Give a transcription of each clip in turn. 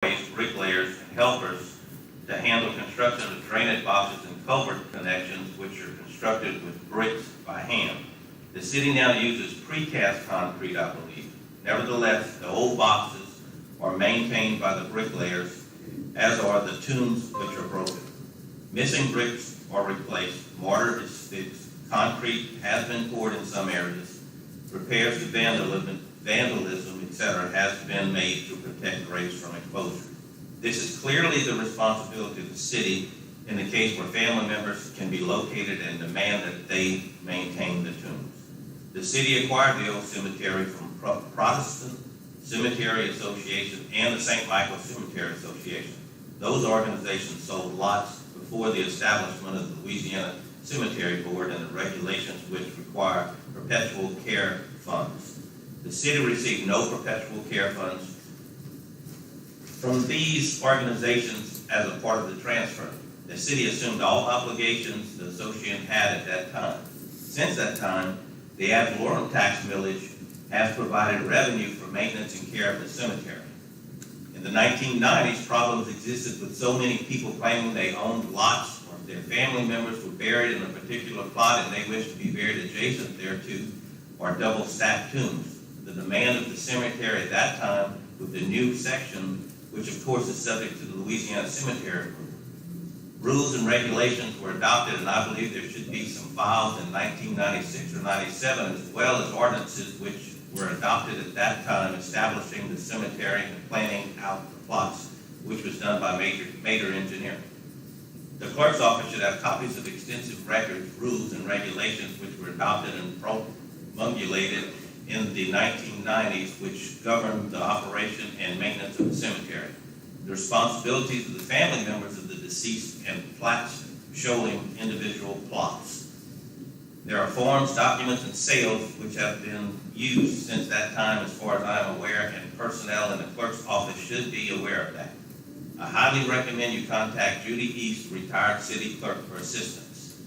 engaged bricklayers and helpers to handle construction of drainage boxes and culvert connections, which are constructed with bricks by hand. The city now uses precast concrete, I believe. Nevertheless, the old boxes are maintained by the bricklayers, as are the tooms which are broken. Missing bricks are replaced, mortar is fixed, concrete has been poured in some areas, repairs to vandalism, etc. has been made to protect graves from exposure. This is clearly the responsibility of the city in the case where family members can be located and demand that they maintain the tombs. The city acquired the old cemetery from Protestant Cemetery Association and the St. Michael Cemetery Association. Those organizations sold lots before the establishment of the Louisiana Cemetery Board and the regulations which require perpetual care funds. The city received no perpetual care funds from these organizations as a part of the transfer. The city assumed all obligations the association had at that time. Since that time, the ad valorem tax millage has provided revenue for maintenance and care of the cemetery. In the 1990s, problems existed with so many people claiming they owned lots or their family members were buried in a particular plot and they wished to be buried adjacent thereto, or double-stacked tombs. The demand of the cemetery at that time with the new section, which of course is subject to the Louisiana Cemetery Rule. Rules and regulations were adopted, and I believe there should be some files in 1996 or 97, as well as ordinances which were adopted at that time establishing the cemetery and planning out the plots, which was done by major engineering. The clerk's office should have copies of extensive records, rules, and regulations which were adopted and promulgated in the 1990s, which governed the operation and maintenance of the cemetery. The responsibilities of the family members of the deceased and plats showing individual plots. There are forms, documents, and sales which have been used since that time as far as I am aware, and personnel in the clerk's office should be aware of that. I highly recommend you contact Judy East, retired city clerk, for assistance.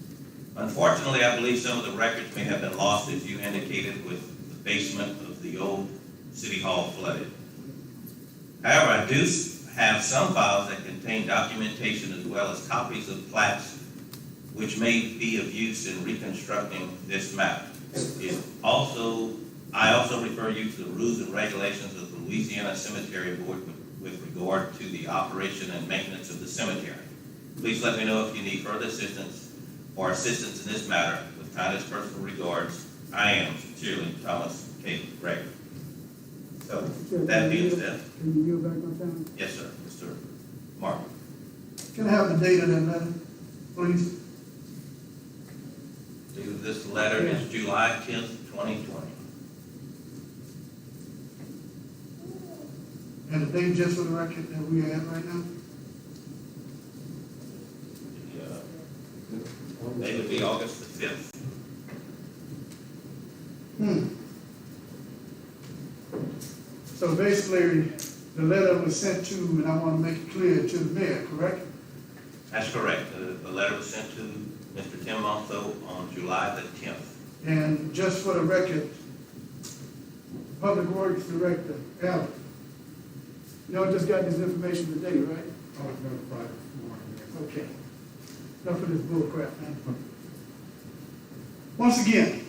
Unfortunately, I believe some of the records may have been lost, as you indicated, with the basement of the old city hall flooded. However, I do have some files that contain documentation as well as copies of plats which may be of use in reconstructing this map. I also refer you to the rules and regulations of the Louisiana Cemetery Board with regard to the operation and maintenance of the cemetery. Please let me know if you need further assistance or assistance in this matter. With kindest personal regards, I am sincerely Thomas K. Gregg. So, that being said. Can you yield back my time? Yes, sir. Mr. Martin. Can I have the date of that letter, please? This letter is July 10th, 2020. And the date just for the record that we have right now? They would be August the 5th. So basically, the letter was sent to, and I want to make it clear, to the mayor, correct? That's correct. The letter was sent to Mr. Tim Monto on July the 10th. And just for the record, Public Works Director, Alan, y'all just got this information today, right? I was notified this morning, yes. Okay. Enough of this bull crap, man. Once again,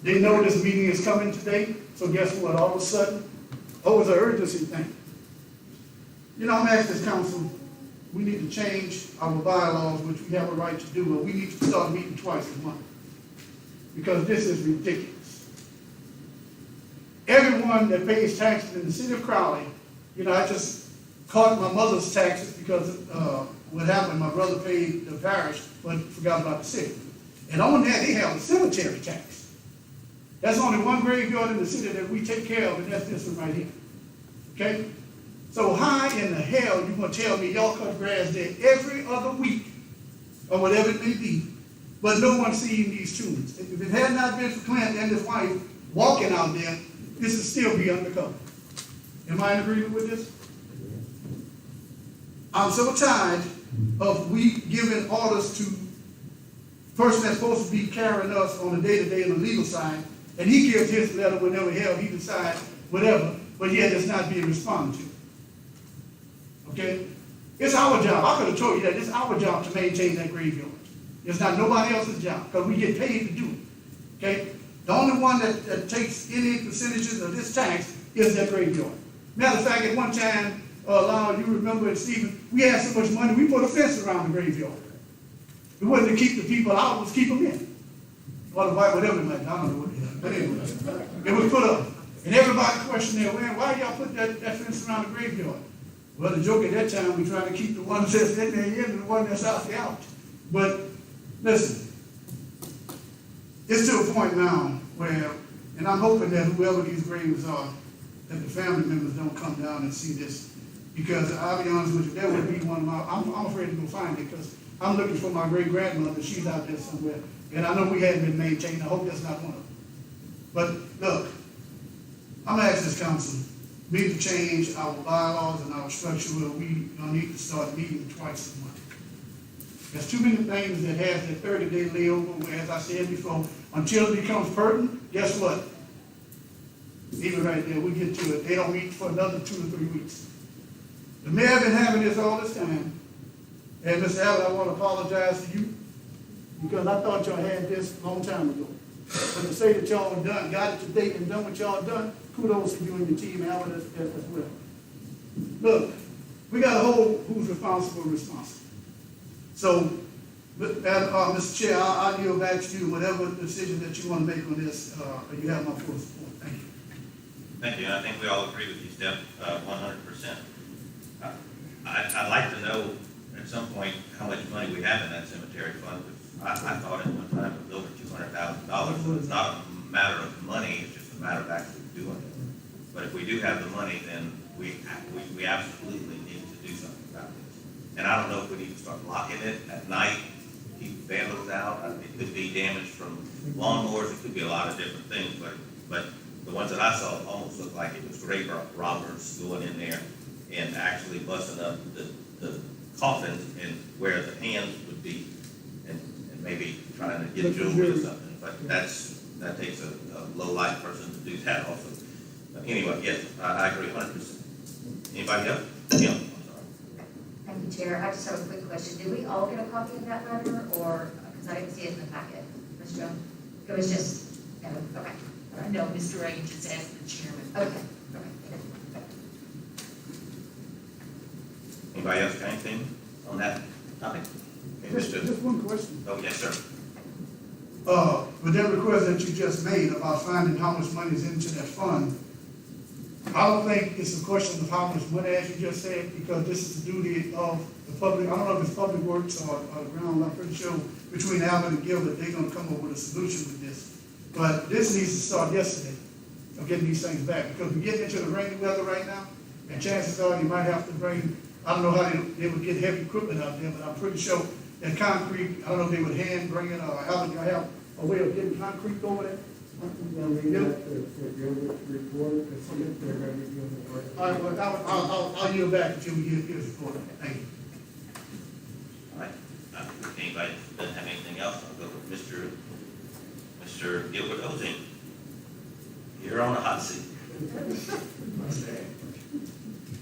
they know this meeting is coming today, so guess what? All of a sudden, it's an urgency thing. You know, I'm asking this council, we need to change our bylaws, which we have a right to do, but we need to start meeting twice a month. Because this is ridiculous. Everyone that pays taxes in the city of Crowley, you know, I just caught my mother's taxes because what happened, my brother paid the parish, but forgot about the city. And on that, they have a cemetery tax. That's only one graveyard in the city that we take care of, and that's this one right here. Okay? So how in the hell you gonna tell me y'all cut grass there every other week, or whatever it may be, but no one's seeing these tombs? If it had not been for Clint and his wife walking out there, this would still be undercover. Am I in agreement with this? I'm so tired of we giving orders to the person that's supposed to be carrying us on a day-to-day on the legal side, and he gives his letter whenever hell he decides, whatever, but yet it's not being responded to. Okay? It's our job, I could have told you that, it's our job to maintain that graveyard. It's not nobody else's job, because we get paid to do it. Okay? The only one that takes any percentages of this tax is that graveyard. Matter of fact, at one time, Lyle, you remember, Stephen, we had so much money, we put a fence around the graveyard. It wasn't to keep the people out, it was to keep them in. Or the white, whatever it might be, I don't know what it is, but anyway, it was put up. And everybody questioned there, well, why y'all put that fence around the graveyard? Well, the joke at that time, we tried to keep the one that's in there in and the one that's out there out. But listen, it's to a point now where, and I'm hoping that whoever these graves are, that the family members don't come down and see this. Because I'll be honest with you, that would be one of my, I'm afraid to go find it, because I'm looking for my great grandmother, she's out there somewhere. And I know we hadn't been maintained, I hope that's not one of them. But look, I'm gonna ask this council, we need to change our bylaws and our structure where we don't need to start meeting twice a month. There's too many things that has that 30-day layover, where, as I said before, until it becomes pertinent, guess what? Even right there, we get to it, they don't meet for another 2 or 3 weeks. The mayor been having this all this time, and Mr. Allen, I want to apologize to you, because I thought y'all had this a long time ago. But to say that y'all done, got it to date and done what y'all done, kudos to you and your team, Allen, as well. Look, we got a whole who's responsible. So, Mr. Chair, I'll yield back to you, whatever decision that you want to make on this, you have my full support. Thank you. Thank you, and I think we all agree with you, Steph, 100%. I'd like to know at some point how much money we have in that cemetery fund. I thought at one time it was over $200,000, so it's not a matter of money, it's just a matter of actually doing it. But if we do have the money, then we absolutely need to do something about this. And I don't know if we need to start locking it at night, keep vandals out. It could be damage from lawnmowers, it could be a lot of different things, but the ones that I saw almost looked like it was grave robbers going in there and actually busting up the coffins and where the hands would be, and maybe trying to get jewelry or something. But that takes a low life person to do that also. But anyway, yes, I agree 100%. Anybody else? Yeah, I'm sorry. Thank you, Chair. I just have a quick question. Did we all get a copy of that letter, or, because I didn't see it in the packet, Ms. Jones? It was just, no, okay. All right. No, Mr. Reagan just asked the chairman. Okay. Anybody else got anything on that topic? Okay, Mr. Just one question. Oh, yes, sir. With that request that you just made about finding how much money is into that fund, I don't think it's a question of how much money, as you just said, because this is the duty of the public. I don't know if it's Public Works or ground, I'm pretty sure between Alvin and Gilbert, they're gonna come up with a solution with this. But this needs to start yesterday of getting these things back, because we're getting into the rainy weather right now, and chances are you might have to bring, I don't know how they would get heavy equipment out there, but I'm pretty sure that concrete, I don't know if they would hand bring it, or have a way of getting concrete over there. We'll leave that for Gilbert's report, to see if they're gonna be doing the work. All right, well, I'll yield back until we get his report. Thank you. All right. If anybody doesn't have anything else, I'll go with Mr. Gilbert Ozing. You're on the hot seat.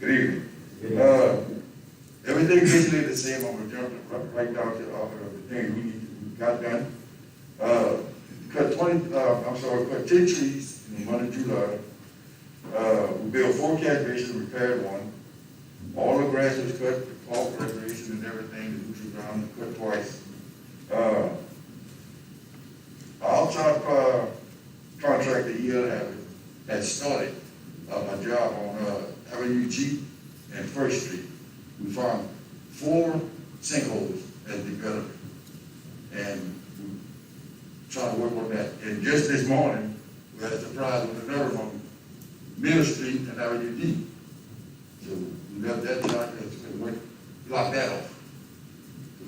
Good evening. Everything basically the same. I'm gonna jump right down to the thing we got done. Cut 10 trees in the month of July. We built 4 catch basins, repaired 1. All the grass was cut, the park preparation and everything, the neutral ground cut twice. Our top contractor had started my job on Avenue G and First Street. We found 4 sinkholes at developed, and we trying to work on that. And just this morning, we had a surprise with another one, Mill Street and Avenue D. So we left that and locked that off. So,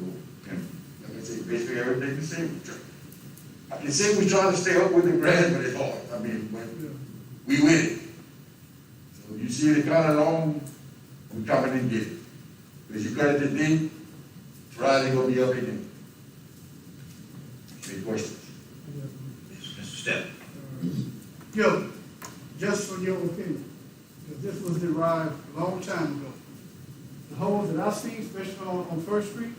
and like I say, basically everything the same. I can say we trying to stay up with the grass, but it's hard. I mean, but we with it. So you see it kind of long, we coming and get it. Because you cut it today, Friday gonna be up again. Any questions? Mr. Step. Gilbert, just for your opinion, because this was derived a long time ago. The holes that I seen, especially on First Street,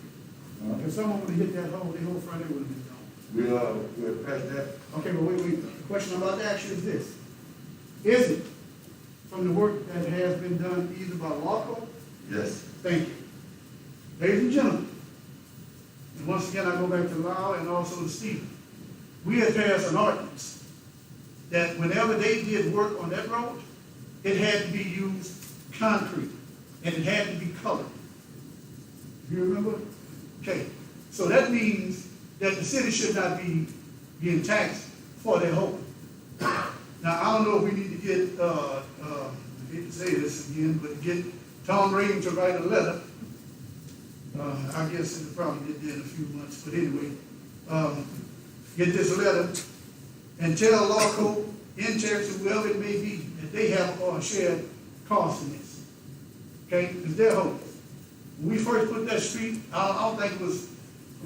if someone would have hit that hole, the whole front end would have been gone. We'll pass that. Okay, but wait, the question I'm about to ask you is this. Is it from the work that has been done either by Lawco? Yes. Thank you. Ladies and gentlemen, and once again, I go back to Lyle and also to Stephen. We had passed an ordinance that whenever they did work on that road, it had to be used concrete, and it had to be colored. You remember? Okay, so that means that the city should not be being taxed for their hole. Now, I don't know if we need to get, I hate to say this again, but get Tom Reagan to write a letter. I guess it'll probably get there in a few months, but anyway, get this letter and tell Lawco, Intex, whoever it may be, that they have a shared cost in this. Okay, it's their hole. When we first put that street, I don't think it was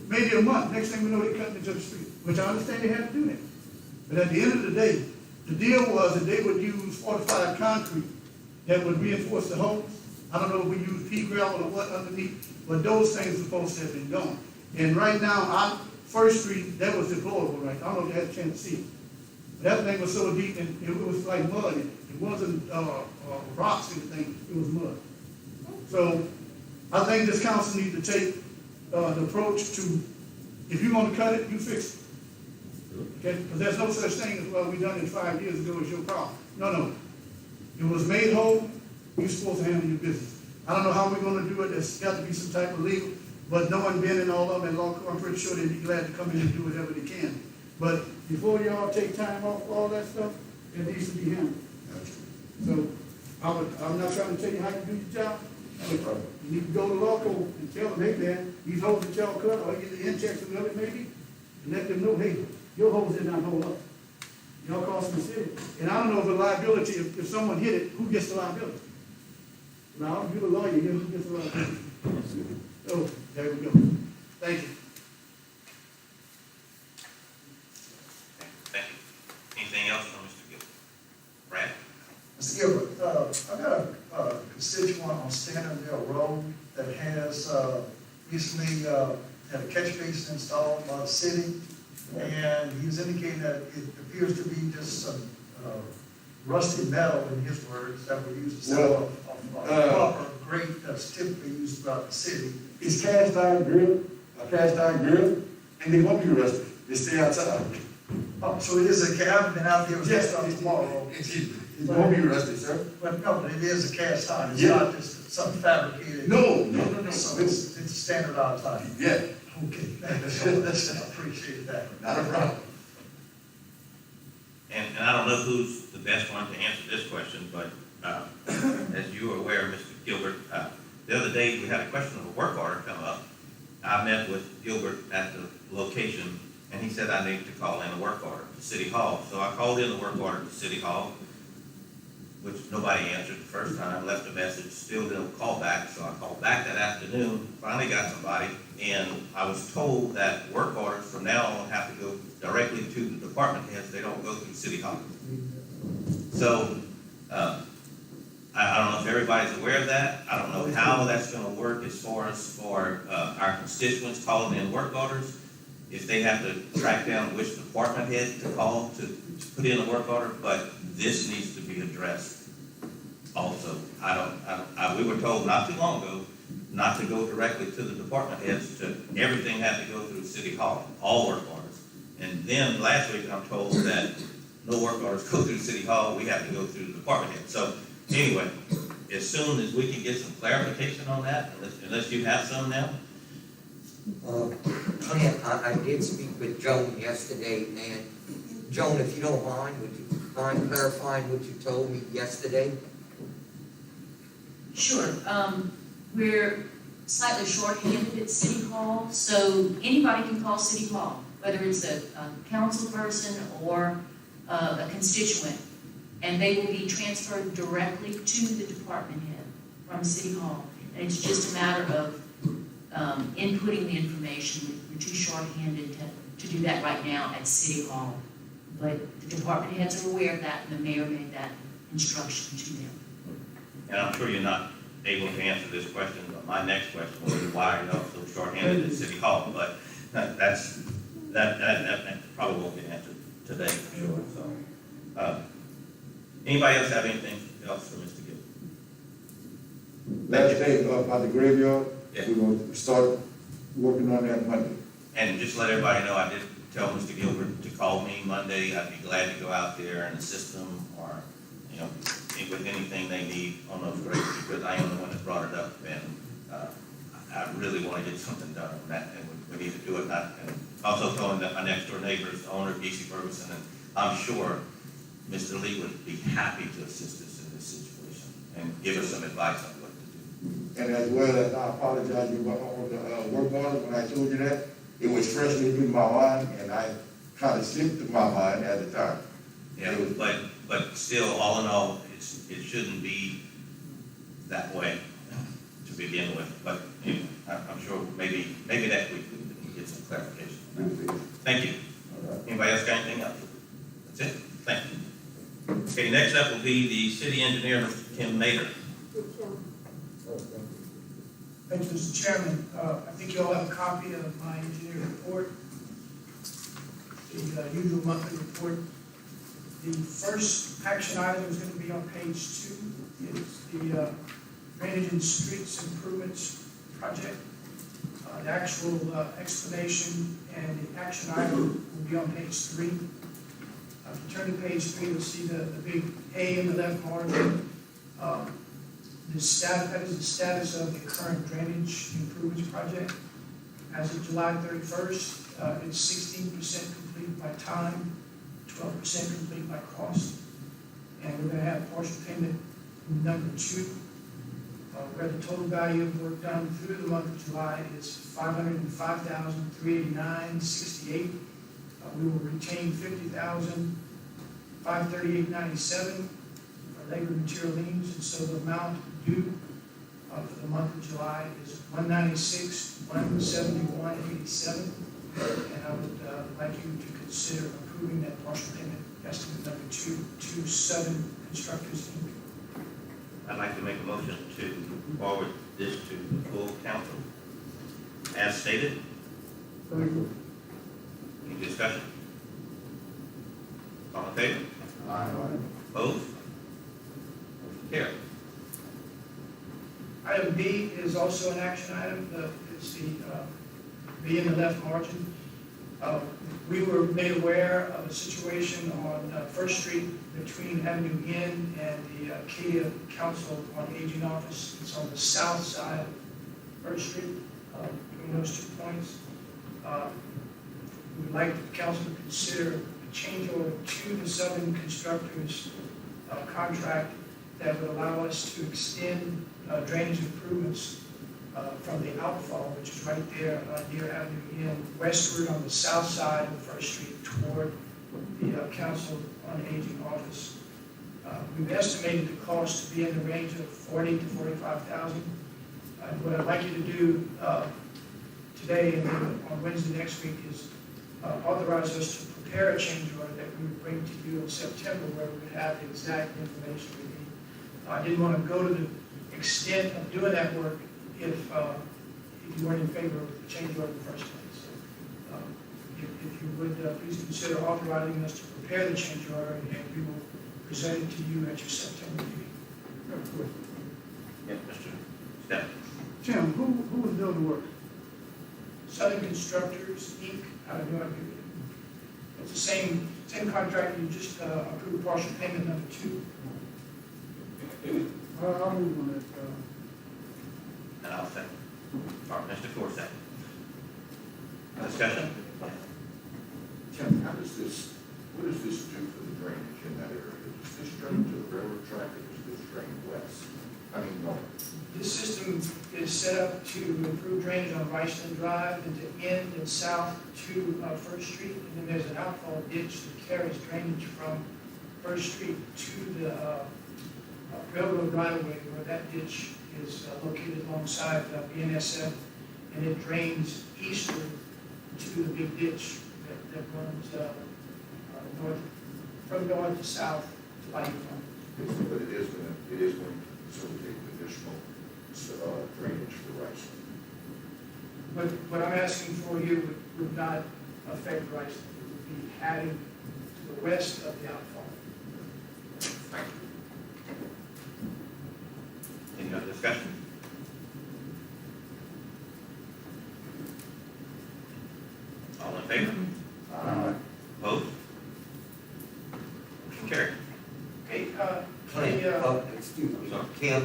maybe a month. Next thing we know, they cut into the street, which I understand they had to do that. But at the end of the day, the deal was that they would use fortified concrete that would reinforce the holes. I don't know if we use pea gravel or what underneath, but those things are supposed to have been gone. And right now, on First Street, that was deplorable, right? I don't know if you had a chance to see it. But that thing was so deep, and it was like mud. It wasn't rocks or anything, it was mud. So I think this council needs to take the approach to, if you want to cut it, you fix it. Okay, because there's no such thing as, well, we done it 5 years ago, it's your problem. No. It was made whole, you're supposed to handle your business. I don't know how we're gonna do it, there's got to be some type of legal, but knowing Ben and all of them, and Lawco, I'm pretty sure they'd be glad to come in and do whatever they can. But before y'all take time off all that stuff, it needs to be handled. So, I'm not trying to tell you how you do your job, but you need to go to Lawco and tell them, hey man, these holes that y'all cut, or either in-checks or whatever it may be, and let them know, hey, your holes did not hold up. Y'all cost the city. And I don't know if the liability, if someone hit it, who gets the liability? Now, you're the lawyer, who gets the liability? Oh, there we go. Thank you. Thank you. Anything else from Mr. Gilbert? Brad? Mr. Gilbert, I got a constituent on Standardville Road that has recently had a catch basin installed by the city, and he's indicating that it appears to be just some rusty metal, in his words, that we use to sell a proper grate that's typically used throughout the city. It's cast iron grill, and they won't be rusted. They stay outside. Oh, so it is I haven't been out there with Yes, that stuff tomorrow. It won't be rusted, sir. But no, but it is a cast iron, it's Yeah. not just some fabricated. No. So it's a standardized iron. Yeah, Okay, thank you so much, I appreciate that. not a problem. And I don't know who's the best one to answer this question, but as you are aware, Mr. Gilbert, the other day we had a question of a work order come up. I met with Gilbert at the location, and he said I need to call in a work order to City Hall. So I called in the work order to City Hall, which nobody answered the first time, left a message, still didn't call back. So I called back that afternoon, finally got somebody, and I was told that work orders from now on have to go directly to the department heads, they don't go through City Hall. So, I don't know if everybody's aware of that. I don't know how that's gonna work as far as for our constituents calling in work orders. If they have to track down which department head to call to put in a work order, but this needs to be addressed also. We were told not too long ago not to go directly to the department heads, everything had to go through City Hall, all work orders. And then last week I'm told that no work orders go through City Hall, we have to go through the department head. So anyway, as soon as we can get some clarification on that, unless you have some now. Clint, I did speak with Joan yesterday, and Joan, if you don't mind, would you mind clarifying what you told me yesterday? Sure, we're slightly short-handed at City Hall, so anybody can call City Hall, whether it's a council person or a constituent, and they will be transferred directly to the department head from City Hall. And it's just a matter of inputting the information. We're too short-handed to do that right now at City Hall. But the department heads are aware of that, and the mayor made that instruction to them. And I'm sure you're not able to answer this question, but my next question will be why are y'all so short-handed at City Hall? But that probably won't get answered today for sure, so. Anybody else have anything else for Mr. Gill? Last day about the graveyard, Yeah. we're gonna start working on that Monday. And just let everybody know, I did tell Mr. Gilbert to call me Monday. I'd be glad to go out there and assist them or, you know, with anything they need on those graves, because I am the one that brought it up, and I really want to get something done on that, and we need to do it. And also told him that my next door neighbor is the owner of BC Ferguson, and I'm sure Mr. Lee would be happy to assist us in this situation and give us some advice on what to do. And as well as I apologize on the work order, when I told you that, it was freshly in my mind, and I kind of slipped in my mind at the time. Yeah, but still, all in all, it shouldn't be that way to begin with. But anyway, I'm sure maybe next week we can get some clarification on that. Thank you. All right. Anybody else got anything else? That's it? Thank you. Okay, next up will be the city engineer, Mr. Tim Mater. Thank you, Mr. Chairman. I think you all have a copy of my engineering report, the usual monthly report. The first action item is going to be on page 2. It's the drainage and streets improvements project. The actual explanation and the action item will be on page 3. If you turn to page 3, you'll see the big A in the left margin. That is the status of the current drainage improvements project. As of July 31st, it's 16% complete by time, 12% complete by cost. And we're going to have partial payment number 2, where the total value of work done through the month of July is $505,389.68. We will retain $50,538.97 for labor and material liens, and so the amount due for the month of July is $196,171.87. And I would like you to consider approving that partial payment estimate number 2 to Southern Constructors, Inc. I'd like to make a motion to forward this to the full council as stated. Any discussion? All in favor? Opposed? Motion carried. Item B is also an action item. It's the B in the left margin. We were made aware of a situation on First Street between Avenue N and the Acadia Council on Aging office. It's on the south side of First Street, between those 2 points. We would like the council to consider a change order to the Southern Constructors contract that would allow us to extend drainage improvements from the outfall, which is right there near Avenue N, westward on the south side of First Street toward the Council on Aging office. We've estimated the cost to be in the range of $40,000 to $45,000. What I'd like you to do today and then on Wednesday next week is authorize us to prepare a change order that we would bring to you in September, where we would have the exact information we need. I didn't want to go to the extent of doing that work if you weren't in favor of the change order in the first place. So, if you would please consider authorizing us to prepare the change order, and we will present it to you at your September meeting. Yeah, Mr. Step. Tim, who was doing the work? Southern Constructors, Inc. out of New York. It's the same contract. You just approved partial payment number 2. I'll move on that. And I'll second. All right, Mr. Forsythe. Discussion? Tim, what does this do for the drainage in that area? Does this drain to the railroad track, or does this drain west? I mean, north? This system is set up to improve drainage on Riceland Drive and to end and south to First Street. And then there's an outfall ditch that carries drainage from First Street to the railroad right-of-way, where that ditch is located alongside BNSF, and it drains eastward to the big ditch that runs from north to south to Light. But it is going to facilitate additional drainage for Rice. But what I'm asking for here would not affect Rice. It would be adding to the west of the outfall. Thank you. Any other discussion? All in favor? Opposed? Motion carried. Okay, Clint, excuse me, Kim,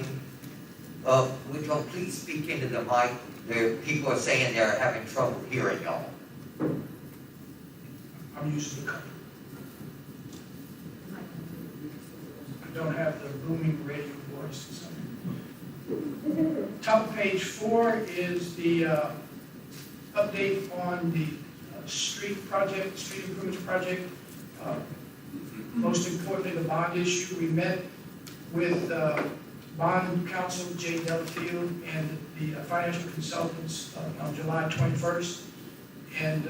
would y'all please speak into the mic? There, people are saying they're having trouble hearing y'all. I'm used to the country. I don't have the booming radio voice. Top of page 4 is the update on the street improvements project. Most importantly, the bond issue. We met with bond counsel Jay Delafield and the financial consultants on July 21st. And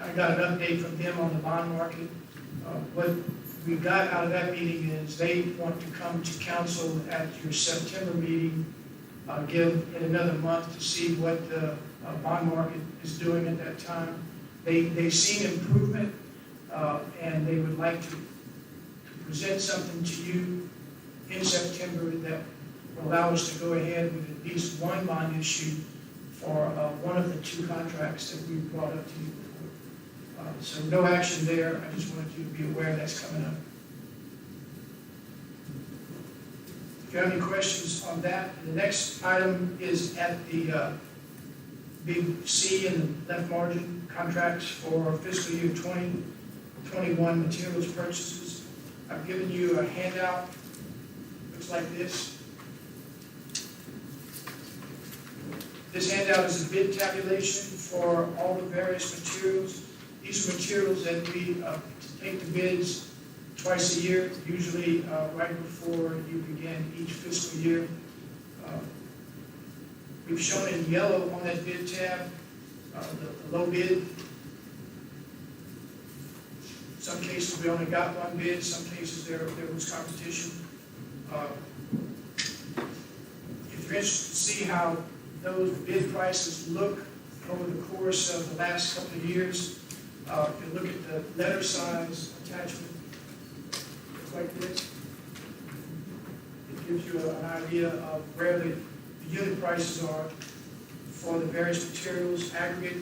I got an update from them on the bond market. What we got out of that meeting is they want to come to council at your September meeting, give it another month to see what the bond market is doing at that time. They've seen improvement, and they would like to present something to you in September that will allow us to go ahead with at least one bond issue for one of the 2 contracts that we brought up to you before. So no action there. I just wanted you to be aware that's coming up. If you have any questions on that, the next item is at the big C in the left margin, contracts for fiscal year 2021 materials purchases. I've given you a handout, looks like this. This handout is a bid tabulation for all the various materials. These are materials that we take the bids twice a year, usually right before you begin each fiscal year. We've shown in yellow on that bid tab the low bid. Some cases we only got one bid, some cases there was competition. If you're interested to see how those bid prices look over the course of the last couple of years, if you look at the letter size attachment, looks like this. It gives you an idea of where the unit prices are for the various materials. Aggregate,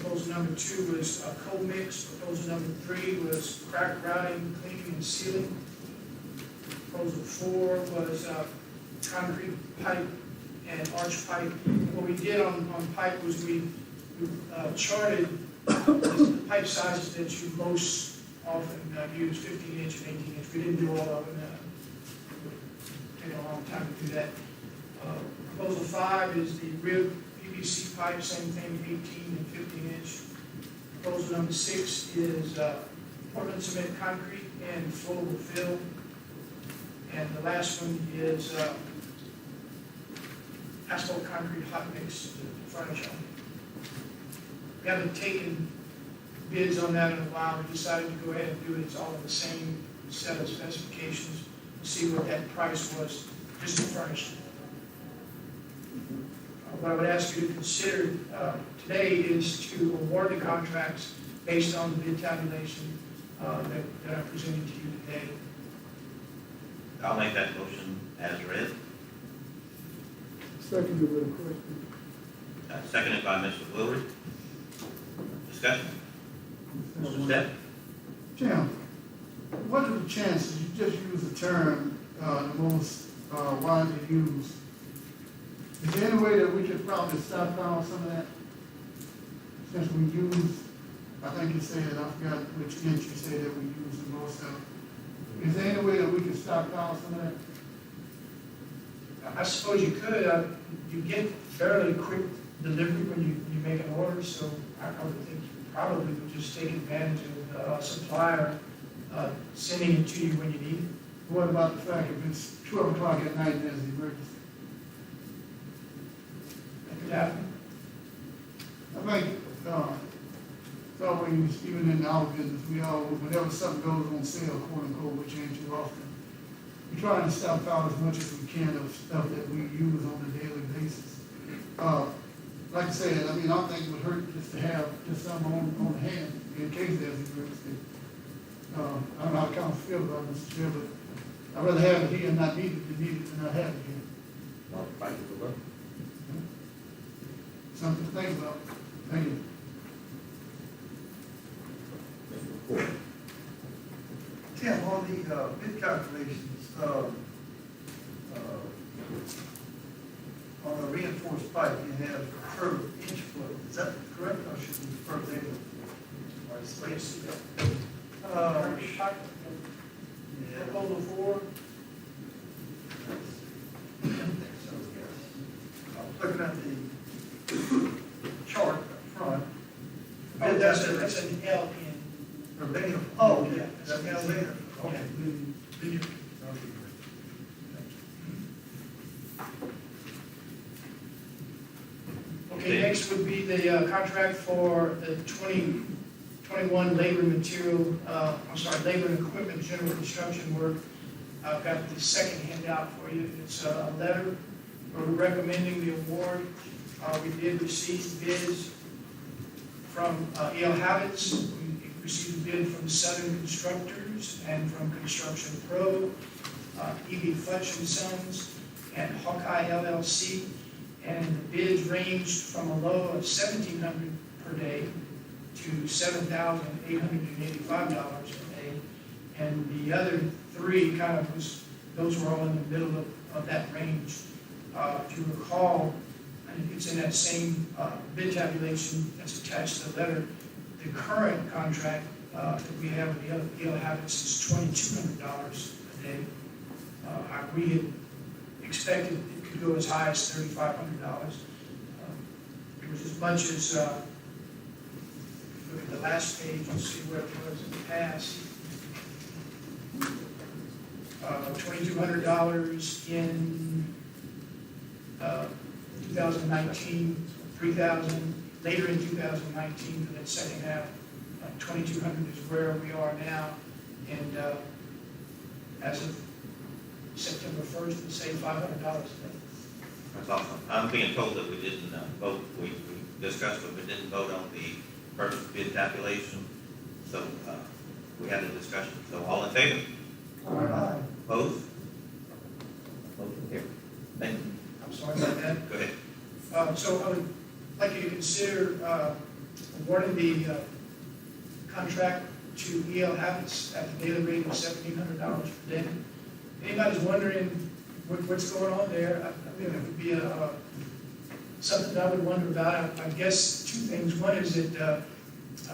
proposal number 2 was coal mix. Proposal number 3 was crack routing, cleaning, and sealing. Proposal 4 was concrete pipe and arch pipe. What we did on pipe was we charted the pipe sizes that you most often use, 15-inch and 18-inch. We didn't do all of them. It would take a long time to do that. Proposal 5 is the rib PVC pipe, same thing, 18 and 15-inch. Proposal number 6 is Portland cement concrete and flowable fill. And the last one is asphalt concrete hot mix to furnish on. We haven't taken bids on that in a while. We decided to go ahead and do it. It's all in the same set of specifications. See what that price was just to furnish it. What I would ask you to consider today is to award the contracts based on the bid tabulation that I presented to you today. I'll make that motion as read. Seconded with a question. Seconded by Mr. Willard. Discussion. Mr. Step? Jim, what are the chances, you just used the term the most widely used, is there any way that we could probably stockpile some of that? Since we use, I think you said, I forgot which inch you said that we use the most of. Is there any way that we could stockpile some of that? I suppose you could. You get fairly quick delivery when you make an order, so I would think you probably would just take advantage of a supplier sending it to you when you need it. What about the fact if it's 12 o'clock at night and there's an emergency? That could happen. I think, it's always, even in our business, we always, whenever something goes on sale, quote unquote, which ain't too often, we try and stockpile as much as we can of stuff that we use on a daily basis. Like I said, I mean, I don't think it would hurt just to have just some on hand in case there's an emergency. I don't know how the council feel about it, Mr. Chair, but I'd rather have it here and not need it than need it and not have it here. No, thank you for that. Something to think about. Thank you. Tim, on the bid calculations, on the reinforced pipe, you have per inch foot, is that correct, or should be per day? Please. Uh, Yeah, Proposal 4, I was looking at the chart up front. oh, that's an L in, Or linear, oh, yeah, That's that's linear. linear, okay. linear. Okay, next would be the contract for the 2021 labor and material, labor and equipment general construction work. I've got the second handout for you. It's a letter recommending the award. We did receive bids from E.L. Habits. We received a bid from Southern Constructors and from Construction Pro, E.B. Futch and Sons, and Hawkeye LLC. And the bids ranged from a low of $1,700 per day to $7,885 a day. And the other three those were all in the middle of that range. If you recall, and it's in that same bid tabulation that's attached to the letter, the current contract that we have with the other Habits is $2,200 a day. We had expected it could go as high as $3,500. It was as much as, look at the last page, you'll see where it was in the past. $2,200 in 2019, $3,000 later in 2019 for that second half. $2,200 is where we are now, and as of September 1st, we save $500 a day. That's awesome. I'm being told that we didn't vote, we discussed, but we didn't vote on the first bid tabulation. So we had a discussion. So all in favor? Aye. Opposed? Motion carried. Thank you. I'm sorry about that. Go ahead. So I would like you to consider awarding the contract to E.L. Habits at the daily rate of $1,700 per day. Anybody's wondering what's going on there, I mean, it would be something that I would wonder about. I guess two things. One is that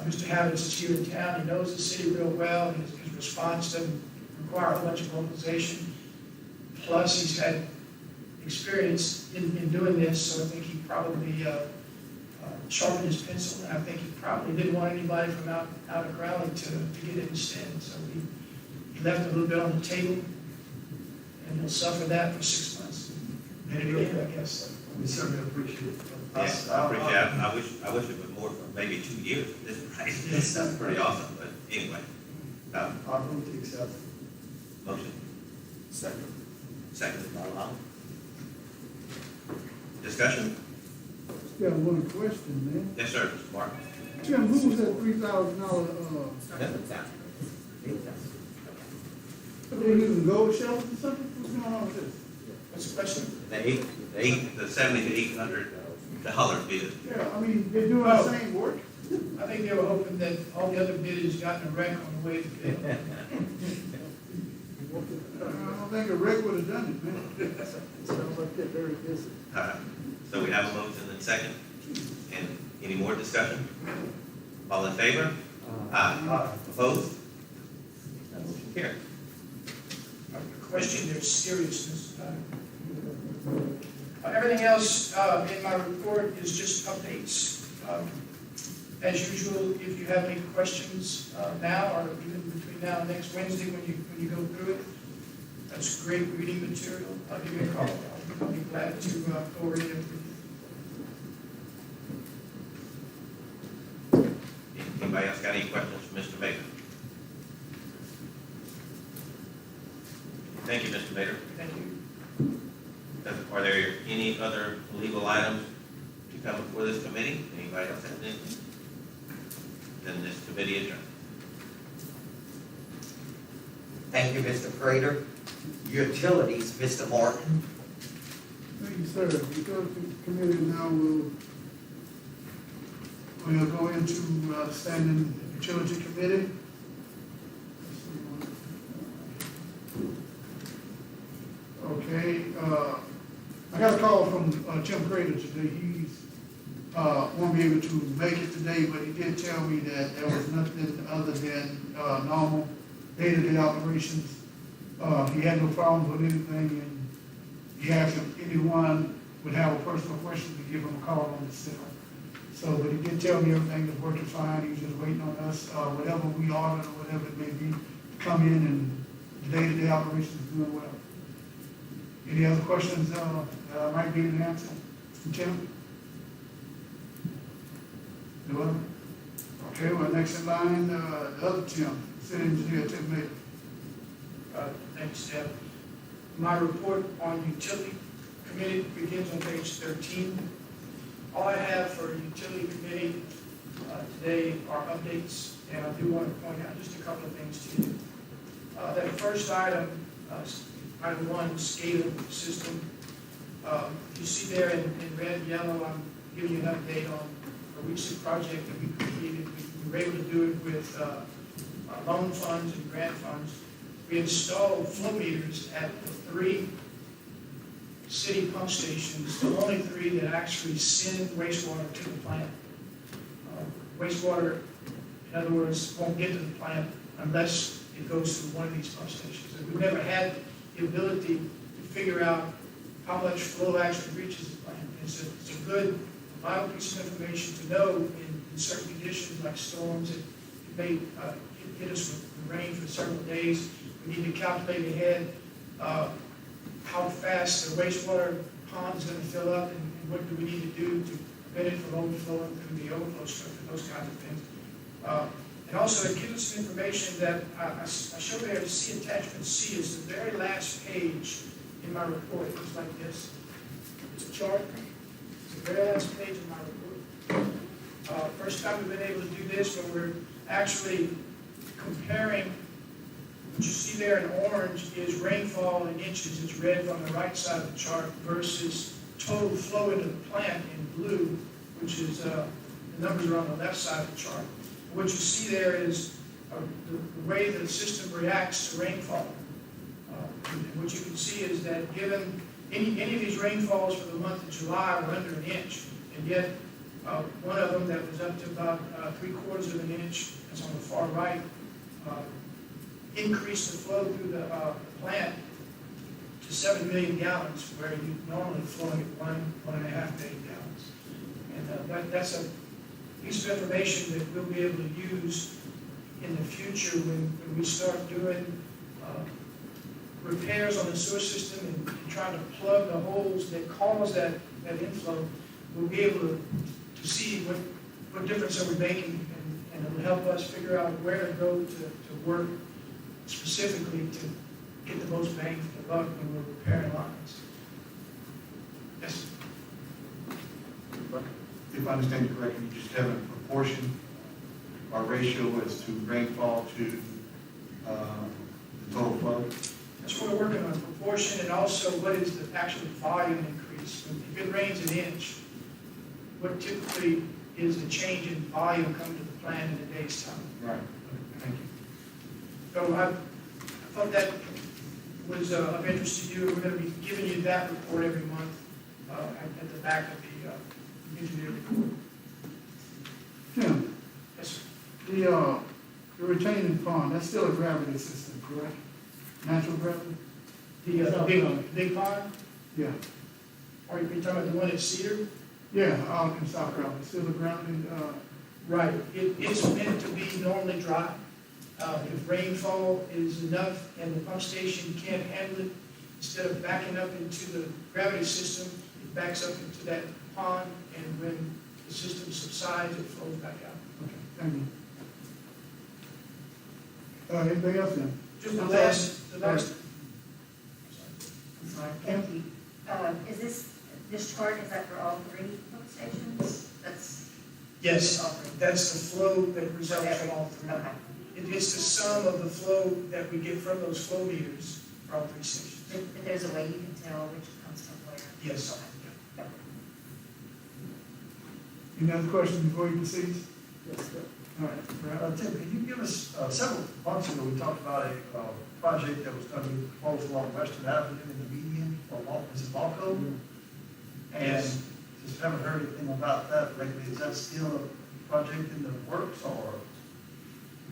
Mr. Habits is here in town. He knows the city real well. His response doesn't require a whole bunch of mobilization. Plus, he's had experience in doing this, so I think he probably sharpened his pencil, and I think he probably didn't want anybody from out of Crowley to get it instead. So he left a little bit on the table, and he'll suffer that for 6 months. And again, I guess. We certainly appreciate it. Yes, I appreciate it. I wish it was more for maybe 2 years at this price. Yes. That's pretty awesome, but anyway. I'll move to accept. Motion. Second. Second by Lon. Discussion? Just got one question, man. Yes, sir, Mr. Mark. Tim, who was that $3,000, are they using gold shells or something? What's going on with this? What's the question? The $70 to $800 bid. Yeah, I mean, they're doing the same work. I think they were hoping that all the other bidders got in a wreck on the way to bid. I don't think a wreck would have done it, man. Sounds like they're very busy. So we have a motion and second. And any more discussion? All in favor? Aye. Opposed? That motion carried. I question their seriousness. Everything else in my report is just updates. As usual, if you have any questions now or even between now and next Wednesday when you go through it, that's great reading material. I'll give you a call. I'll be glad to go over it with you. Anybody else got any questions for Mr. Baker? Thank you, Mr. there any other legal items to come before this committee? Anybody else have anything? Then this committee adjourned. Thank you, Mr. Prater. Utilities, Mr. Martin. Thank you, sir. The utility committee now we'll go into standing utility committee. Okay, I got a call from Tim Crater today. He's won't be able to make it today, but he did tell me that there was nothing other than normal day-to-day operations. He had no problems with anything, and he asked if anyone would have a personal question to give him a call on the cell. So, but he did tell me everything was working fine. He was just waiting on us, whatever we ordered or whatever it may be, to come in, and the day-to-day operations is doing well. Any other questions that I might be able to answer from Tim? No other? Okay, well, next in line, the other Tim, city engineer, Tim Mayer. Thanks, Deb. My report on utility committee begins on page 13. All I have for utility committee today are updates, and I do want to point out just a couple of things to you. That first item, item 1, SCADA system. You see there in red and yellow, I'm giving you an update on a recent project that we completed. We were able to do it with loan funds and grant funds. We installed flow meters at the 3 city pump stations, the only 3 that actually send wastewater to the plant. Wastewater, in other words, won't get to the plant unless it goes through one of these pump stations. And we've never had the ability to figure out how much flow actually reaches the plant. It's a good, vital piece of information to know in certain conditions like storms. It may hit us with rain for several days. We need to calculate ahead how fast the wastewater pond is going to fill up, and what do we need to do to prevent it from overflowing through the overflow structure, those kinds of things. And also, it gives us some information that I show there. To see attachment C is the very last page in my report. It looks like this. It's a chart. It's the very last page of my report. First time we've been able to do this, where we're actually comparing. What you see there in orange is rainfall in inches. It's red on the right side of the chart versus total flow into the plant in blue, which is the numbers are on the left side of the chart. What you see there is the way the system reacts to rainfall. And what you can see is that given any of these rainfalls for the month of July were under an inch, and yet one of them that was up to about 3/4 of an inch, that's on the far right, increased the flow through the plant to 7 million gallons, where you normally flowing at 1.5 million gallons. And that's a piece of information that we'll be able to use in the future when we start doing repairs on the sewer system and trying to plug the holes that cause that inflow. We'll be able to see what difference are we making, and it'll help us figure out where to go to work specifically to get the most bang for the buck when we're repairing lines. Yes? If I understand you correctly, you just have a proportion or ratio as to rainfall to the total flow? That's what we're working on, proportion, and also what is the actual volume increase. If it rains an inch, what typically is the change in volume coming to the plant in a day's time? Right. Thank you. So I thought that was of interest to you. We're going to be giving you that report every month at the back of the engineer report. Tim, Yes, sir. the retaining pond, that's still a gravity system, correct? Natural gravity? The big pond, Yeah. are you talking about the one at Cedar? Yeah, out in South Crowley, still a gravity, Right. It's meant to be normally dry. If rainfall is enough and the pump station can't handle it, instead of backing up into the gravity system, it backs up into that pond, and when the system subsides, it flows back out. okay, thank you. Anything else then? Just the last, I'm sorry, Kim? Is this chart, is that for all three pump stations? That's Yes, all three? that's the flow that results from all three. Okay. It's the sum of the flow that we get from those flow meters for all three stations. But there's a way you can tell which comes from where? Yes. Okay. Any other questions before you proceed? Yes, sir. All right. Tim, can you give us, several months ago, we talked about a, project that was gonna be proposed along Western Avenue in the median, or is it Walco? And Yes. just haven't heard anything about that lately. Is that still a project in the works, or?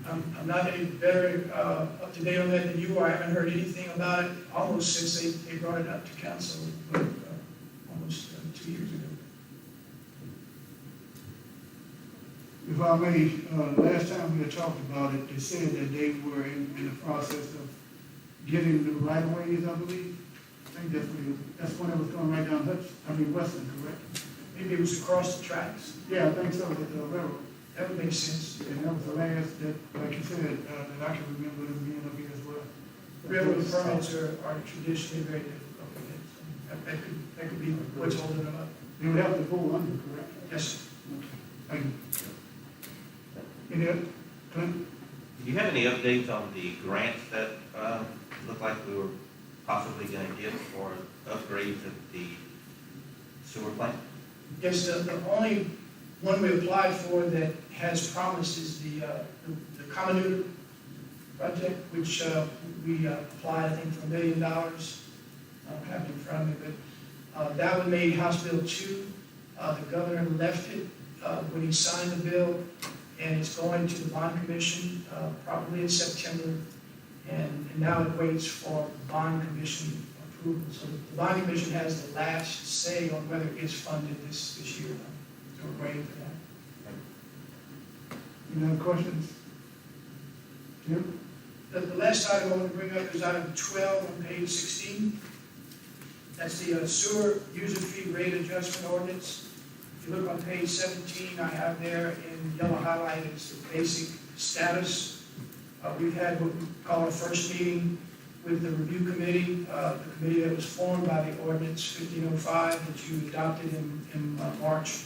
I'm not any better up to date on that than you are. I haven't heard anything about it almost since they brought it up to council, almost 2 years ago. If I may, last time we had talked about it, they said that they were in the process of getting the right of ways, I believe. I think that's when it was going right down Western, correct? Maybe it was across the tracks. Yeah, I think so, with the railroad. That would make sense. And that was the last that, like you said, that I can remember them being up here as well. Railroad permits are traditionally very difficult to get. So that could be what's holding them up. They would have to go under, correct? Yes, Okay. Thank you. Any other, Clint? Do you have any updates on the grants that look like we were possibly going to get for upgrades at the sewer plant? yes, the only one we applied for that has promised is the Commonwealth project, which we applied, I think, for $1 million. I don't have it in front of me, but that one made House Bill 2. The governor left it when he signed the bill, and it's going to the bond commission probably in September, and now it waits for bond commission approval. So the bond commission has the last say on whether it gets funded this year. So we're waiting for that. Any other questions? Jim? The last item I want to bring up is item 12 on page 16. That's the sewer user fee rate adjustment ordinance. If you look on page 17, I have there in yellow highlighted the basic status. We've had what we call our first meeting with the review committee, the committee that was formed by the ordinance 1505 that you adopted in March.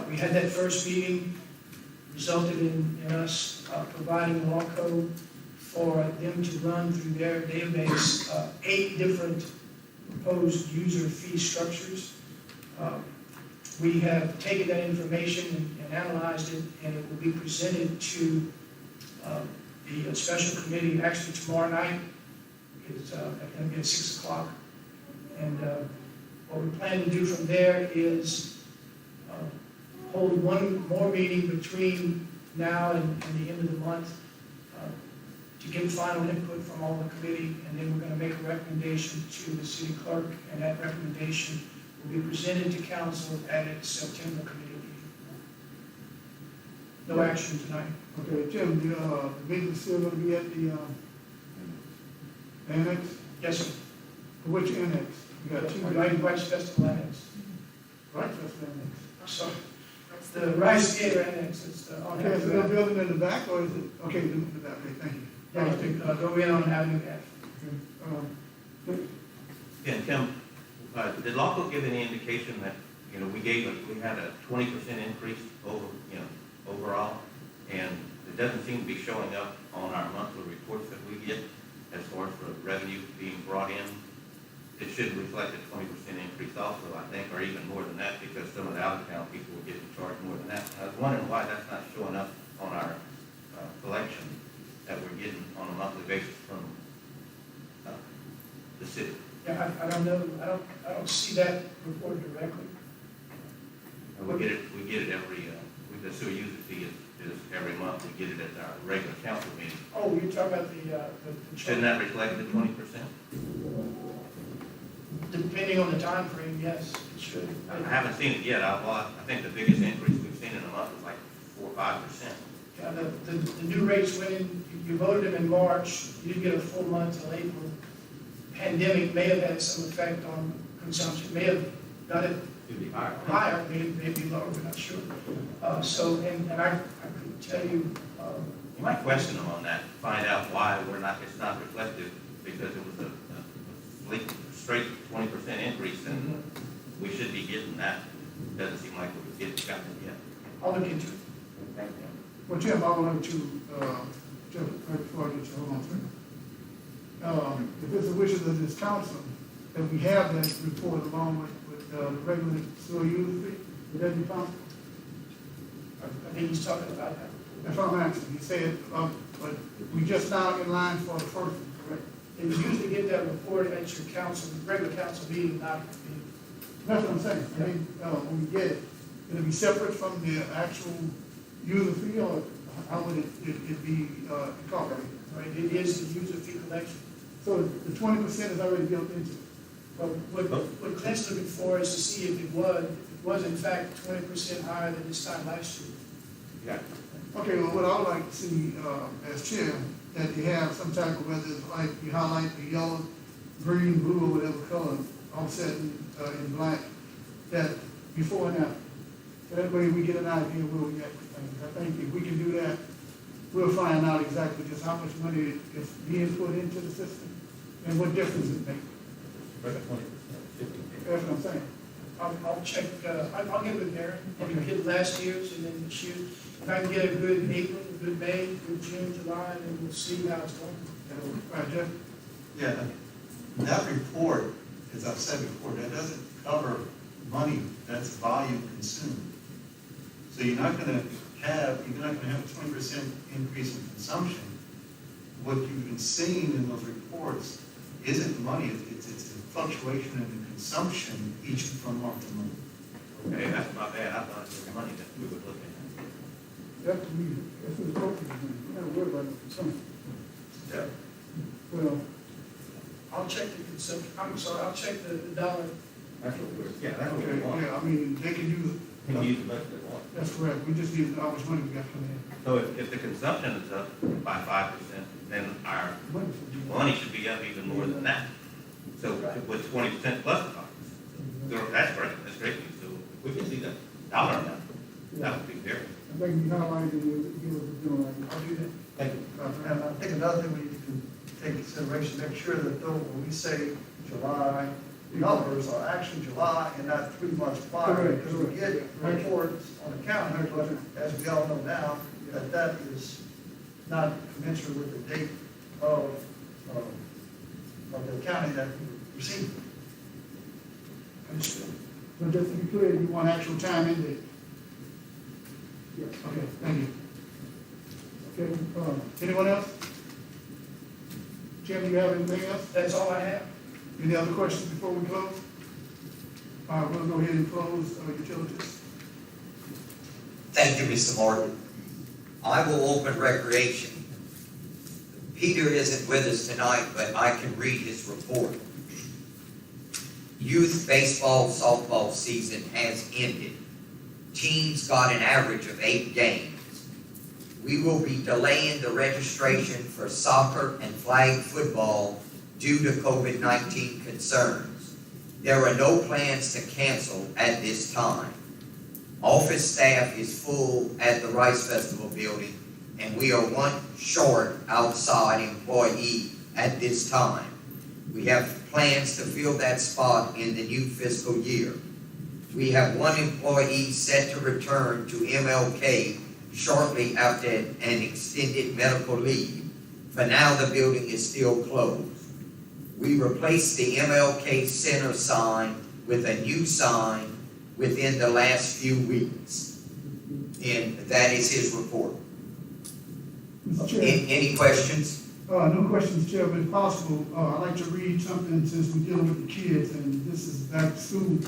We had that first meeting, resulted in us providing law code for them to run through their database 8 different proposed user fee structures. We have taken that information and analyzed it, and it will be presented to the special committee actually tomorrow night. It's going to be at 6 o'clock. And what we plan to do from there is hold one more meeting between now and the end of the month to get final input from all the committee, and then we're going to make a recommendation to the city clerk, and that recommendation will be presented to council at its September committee meeting. No action tonight. Okay, Jim, the meeting's still gonna be at the, annex? Yes, sir. Which annex? You got two. Rice Festival Annex. Right, that's the annex. I'm sorry. It's the Rice Theater Annex. It's the, on Okay, is it a building in the back, or is it, okay, in the back, okay, thank you. Yeah, to go in on Avenue F. Yeah, Tim, did Local give any indication that, we had a 20% increase overall, and it doesn't seem to be showing up on our monthly reports that we get as far as the revenue being brought in. It should reflect a 20% increase also, I think, or even more than that, because some of the out-of-town people were getting charged more than that. I was wondering why that's not showing up on our collection that we're getting on a monthly basis from the city. Yeah, I don't know. I don't see that reported directly. We get it every, the sewer user fee is every month. We get it at our regular council meeting. Oh, you're talking about the Shouldn't that reflect the 20%? Depending on the time frame, yes, it should. I haven't seen it yet. I think the biggest increase we've seen in a month was like 4 or 5%. Yeah, the new rates went in, you voted them in March, you didn't get a full month till April. Pandemic may have had some effect on consumption, may have got it It'd be higher. higher, maybe lower, we're not sure. And I could tell you, You might question them on that, find out why it's not reflective, because it was a straight 20% increase, then we should be getting that. Doesn't seem like we've gotten it yet. I'll look into it. Thank you. Well, Tim, I would like to, Jeff, right before I get you, hold on a second. If it's the wishes of this council, that we have that report along with the regular sewer user fee, would that be possible? I think he's talking about that. That's what I'm asking. He said, but we just now in line for the first one, correct? And you usually get that report at your council, regular council meeting, not meeting. That's what I'm saying. I mean, when we get it, it'll be separate from the actual user fee, or how would it be incorporated? Right, it is the user fee collection. So the 20% is already built into it. But what Clint's looking for is to see if it was in fact 20% higher than this time last year. Yeah. Okay, well, what I would like to see, as chair, that you have some type of, whether it's like you highlight the yellow, green, blue, or whatever color, offset in black, that before and after. So that way we get an idea where we at with things. I think if we can do that, we'll find out exactly just how much money is being put into the system and what difference it makes. That's what I'm saying. I'll check, I'll get with Darren, and get last year's and then this year. If I can get a good April, a good May, a good June, July, and we'll see how it's going. Right, Jeff? Yeah, that report, as I've said before, that doesn't cover money, that's volume consumed. So you're not gonna have a 20% increase in consumption. What you've been seeing in those reports isn't money, it's a fluctuation in the consumption each from month to month. Okay, that's not bad. I thought it was money that we were looking at. That's what the focus is. We're not worried about the consumption. Yeah. Well, I'll check the consumption, I'm sorry, I'll check the dollar. That's what we're, yeah, that's what okay, we want. yeah, I mean, they can use it. We can use the best they want. That's correct. We just need how much money we got coming in. So if the consumption is up by 5%, then our money should be up even more than that. So with 20% plus the 5%. So that's great, news. So if we can see the dollar amount, that would be very. I think we highlighted it, give us a general idea. I'll do that. Thank you. And I think another thing we need to take consideration, make sure that though, when we say July, numbers are actually July and not 3 months prior. Correct, Because we get reports on the county, but as we all know now, that is not commensurate with the date of the county that we received. Understood. So just to be clear, you want actual time in there? Yes. Okay, thank you. Okay, anyone else? Jim, do you have anything else? That's all I have. Any other questions before we close? All right, we'll go ahead and close utilities. Thank you, Mr. Martin. I will open recreation. Peter isn't with us tonight, but I can read his report. Youth baseball, softball season has ended. Teams got an average of 8 games. We will be delaying the registration for soccer and flag football due to COVID-19 concerns. There are no plans to cancel at this time. Office staff is full at the Rice Festival building, and we are one short outside employee at this time. We have plans to fill that spot in the new fiscal year. We have one employee set to return to MLK shortly after an extended medical leave. For now, the building is still closed. We replaced the MLK Center sign with a new sign within the last few weeks. And that is his report. Mr. Chair. Any questions? No questions, Chair, but if possible, I'd like to read something since we're dealing with the kids, and this is back to school,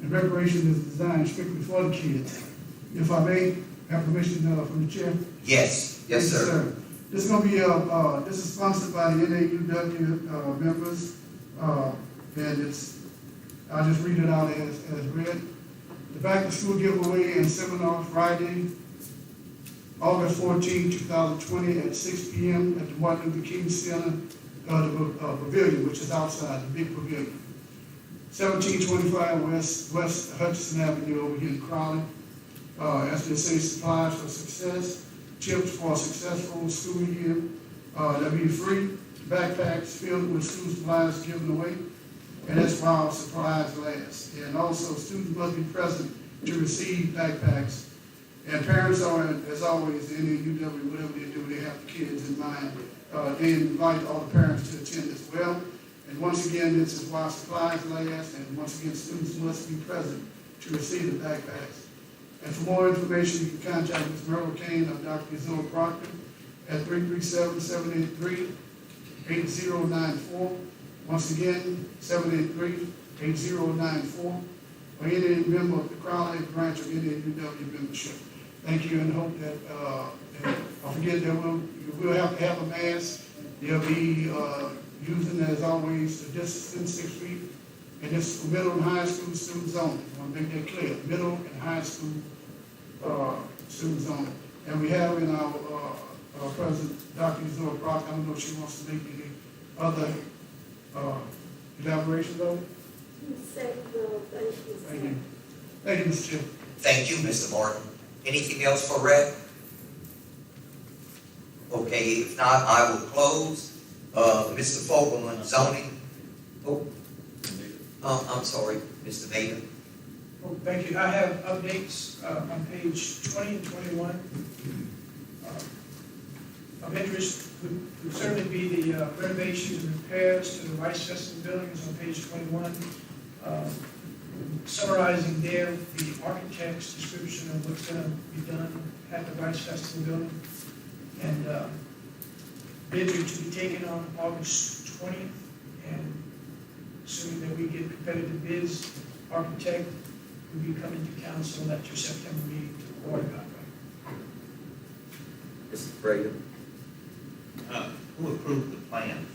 and recreation is designed strictly for the kids. If I may, have permission from the Chair? Yes, yes, sir. This is going to be, this is sponsored by the NAUW members, and it's, I'll just read it out as read. The back to school giveaway and seminar Friday, August 14, 2020 at 6 p.m. at the Martin Luther King Center, the pavilion, which is outside, the big pavilion. 1725 West Hutchinson Avenue over here in Crowley. As they say, supplies for success, tips for a successful school year. That'll be free. Backpacks filled with school supplies given away. and that's while supplies last. And also, students must be present to receive backpacks. And parents are, as always, in the UW, whatever they do, they have the kids in mind. They invite all the parents to attend as well. And once again, this is while supplies last, and once again, students must be present to receive the backpacks. And for more information, you can contact Ms. Merle Kane or Dr. Zilla Proctor at 337-783-8094. Once again, 783-8094, or any member of the Crowley branch of any UW membership. Thank you, and hope that, don't forget that we'll have to have a mask. They'll be using, as always, the distance 6 feet. And this is for middle and high school students only. I want to make that clear, middle and high school students only. And we have in our President, Dr. Zora Brock, I don't know if she wants to make any other elaborations on it. Thank you. Thank you, Mr. Chair. Thank you, Mr. Martin. Anything else for Rep? Okay, if not, I will close. Mr. Fogelman, zoning. I'm sorry, Mr. Mayor. Oh, thank you. I have updates on page 20 and 21. Of interest would certainly be the renovations and repairs to the Rice Festival buildings on page 21. Summarizing there the architect's description of what's going to be done at the Rice Festival building. And bids are to be taken on August 20th. And assuming that we get competitive bids, architect will be coming to council at your September meeting to award a contract. Mr. Prater. Who approved the plans?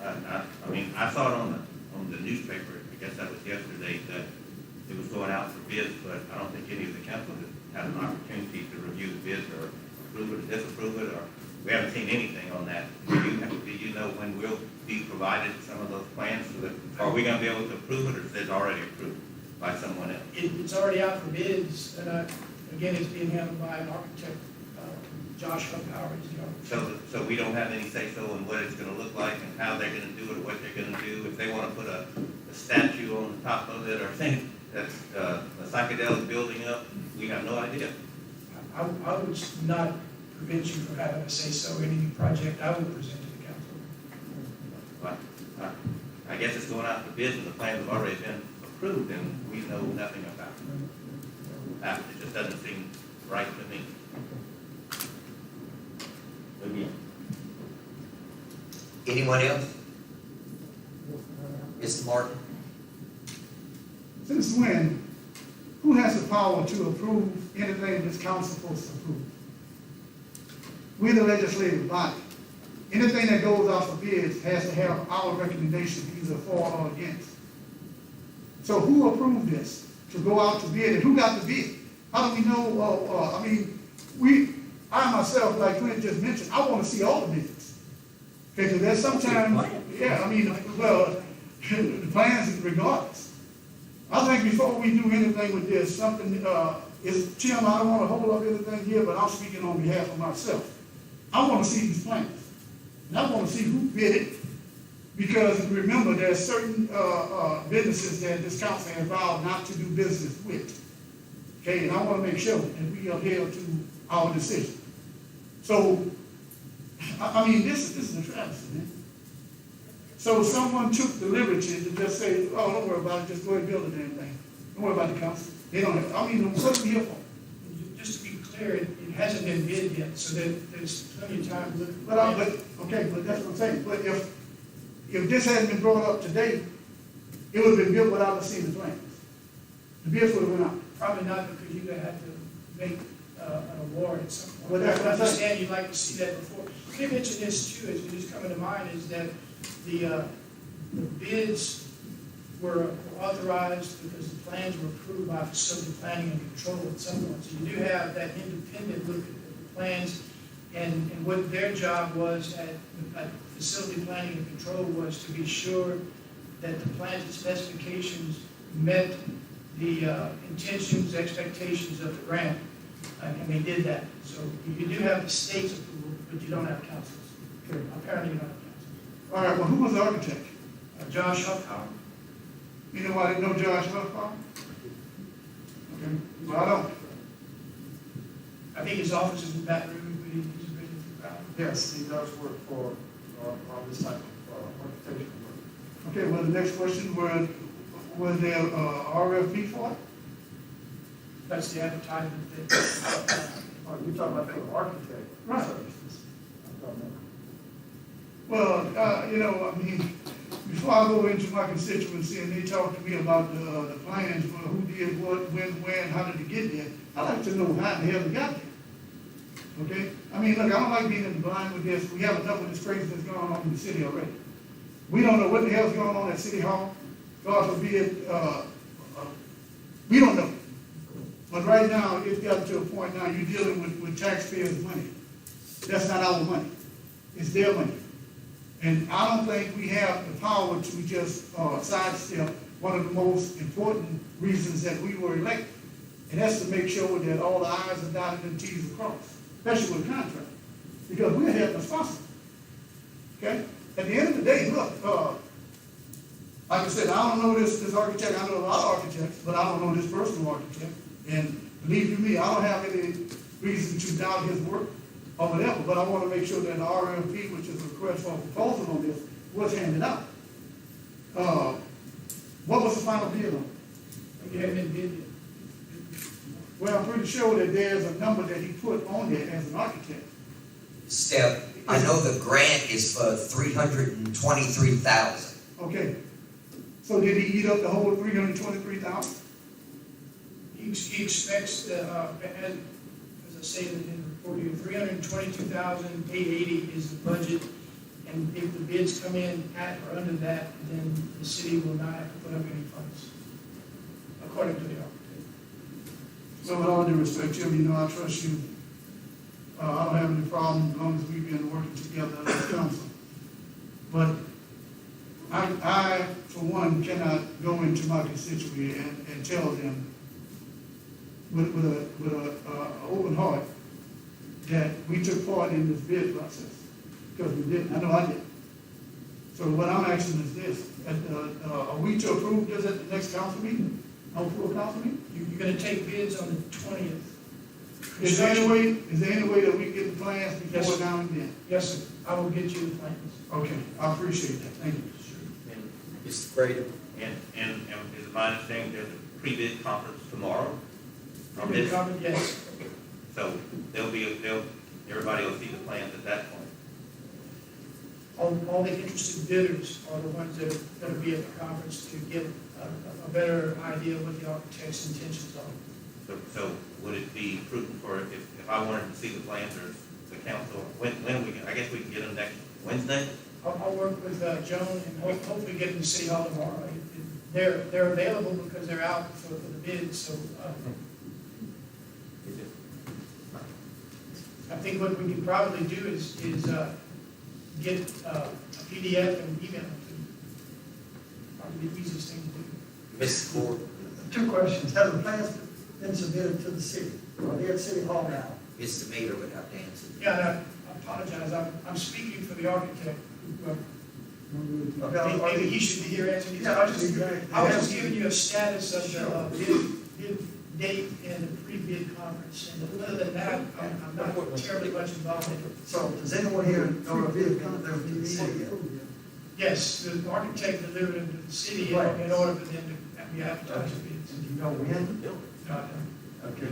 I mean, I saw it on the newspaper, I guess that was yesterday, that it was going out for bids, but I don't think any of the council had an opportunity to review the bids or approve it or disapprove it, or we haven't seen anything on that. Do you know when we'll be provided some of those plans? So that, are we going to be able to approve it, or is it already approved by someone else? It's already out for bids, and again, it's being handled by an architect, Josh Humphrey is the architect. So we don't have any say-so in what it's going to look like and how they're going to do it, or what they're going to do. If they want to put a statue on the top of it, or think that's a psychedelic building up, we have no idea. I would not prevent you from having a say-so in any project I would present to the council. But I guess it's going out for bids, and the plans have already been approved, and we know nothing about it. It just doesn't seem right to me. Again. Anyone else? Mr. Martin? Since when, who has the power to approve anything this council is supposed to approve? We're the legislative body. Anything that goes out for bids has to have our recommendation, either for or against. So who approved this to go out to bid, and who got the bid? How do we know, I myself, like Clint just mentioned, I want to see all the bids. Because there's sometimes, the plans is regardless. I think before we do anything with this, something, Tim, I don't want to hold up anything here, but I'm speaking on behalf of myself. I want to see these plans. And I want to see who bid it. Because remember, there's certain businesses that this council has vowed not to do business with. Okay, and I want to make sure that we adhere to our decision. So, this is a travesty, man. So someone took the liberty to just say, oh, don't worry about it, just go ahead and build it, anything. Don't worry about the council. They don't have, what are we here for? Just to be clear, it hasn't been bid yet, so there's plenty of time to look. But that's what I'm saying. But if this hadn't been brought up today, it would have been built without us seeing the plans. The bids would have went out. Probably not, because you would have had to make an award at some point. Well, that's what I'm I understand you'd like to see that before. Let me mention this too, as it is coming to mind, is that the bids were authorized because the plans were approved by facility planning and control at some point. So you do have that independent look at the plans, and what their job was at facility planning and control was to be sure that the plans and specifications met the intentions, expectations of the grant, and they did that. So you do have the state's approval, but you don't have council's. Apparently you don't have council's. All right, well, who was the architect? Josh Huffhauer. You know why they know Josh Huffman? Okay, well, I don't. I think his office is in Baton Rouge, but he's been in Crowley. Yes, he does work for, on this type of, architectural work. Okay, well, the next question, was there, RFP for it? That's the advertisement that, Oh, you're talking about the architect. Right. services. I don't know. Well, you know, I mean, before I go into my constituency and they talk to me about the plans for who did what, when, where, and how did it get there, I like to know how the hell it got there. Okay? I mean, look, I don't like being in the blind with this. We have enough of this craziness going on in the city already. We don't know what the hell's going on at City Hall. God forbid, we don't know. But right now, it's got to a point now, you're dealing with taxpayers' money. That's not our money. It's their money. And I don't think we have the power to just sidestep one of the most important reasons that we were elected. And that's to make sure that all the I's are dotted and T's are crossed, especially with contract. Because we're held responsible. Okay? At the end of the day, look, like I said, I don't know this architect, I know a lot of architects, but I don't know this personal architect. And believe you me, I don't have any reason to doubt his work or whatever, but I want to make sure that the RFP, which is a request for a proposal on this, was handed out. What was the final bid on it? you haven't been bid Well, I'm pretty sure that there's a number that he put on there as an architect. Steph, I know the grant is for $323,000. Okay. So did he eat up the whole 323,000? He expects, as I stated in the report here, $322,880 is the budget. And if the bids come in at or under that, then the city will not have to put up any funds, according to the architect. So with all due respect, Jim, you know I trust you. I don't have any problem as long as we've been working together as council. But I, for one, cannot go into my constituency and tell them with a open heart that we took part in this bid process, because we didn't. I know I did. So what I'm asking is this: are we to approve this at the next council meeting? On full council meeting? You're gonna take bids on the 20th. Is there any way that we can get the plans before Yes. now and then? Yes, sir. I will get you the plans. Okay, I appreciate that. Thank you. And, Mr. Braden? and is it my understanding there's a pre-bid conference tomorrow? On Bid this? comment, yes. So everybody will see the plans at that point. All the interested bidders are the ones that are gonna be at the conference to get a better idea of what the architect's intentions are. So would it be prudent for, if I wanted to see the plans or the council, when I guess we can get them next Wednesday? I'll work with Joan and hopefully get them to City Hall tomorrow. They're available because they're out for the bids, so I think what we can probably do is get a PDF and email it to them. Probably the easiest thing to do. Mrs. Ford? Two questions. Have the plans been submitted to the city? Are they at City Hall now? Mr. Miller would have to answer. Yeah, and I apologize, I'm speaking for the architect. Maybe he should be here answering these Yeah, questions. exactly. I was just giving you a status of the bid date and the pre-bid conference. And other than that, I'm not terribly much involved in it. So does anyone here know if it comes over to the city yet? Yes, the architect delivered them to the city in order for them to be advertised bids. Do you know when? Uh, Okay.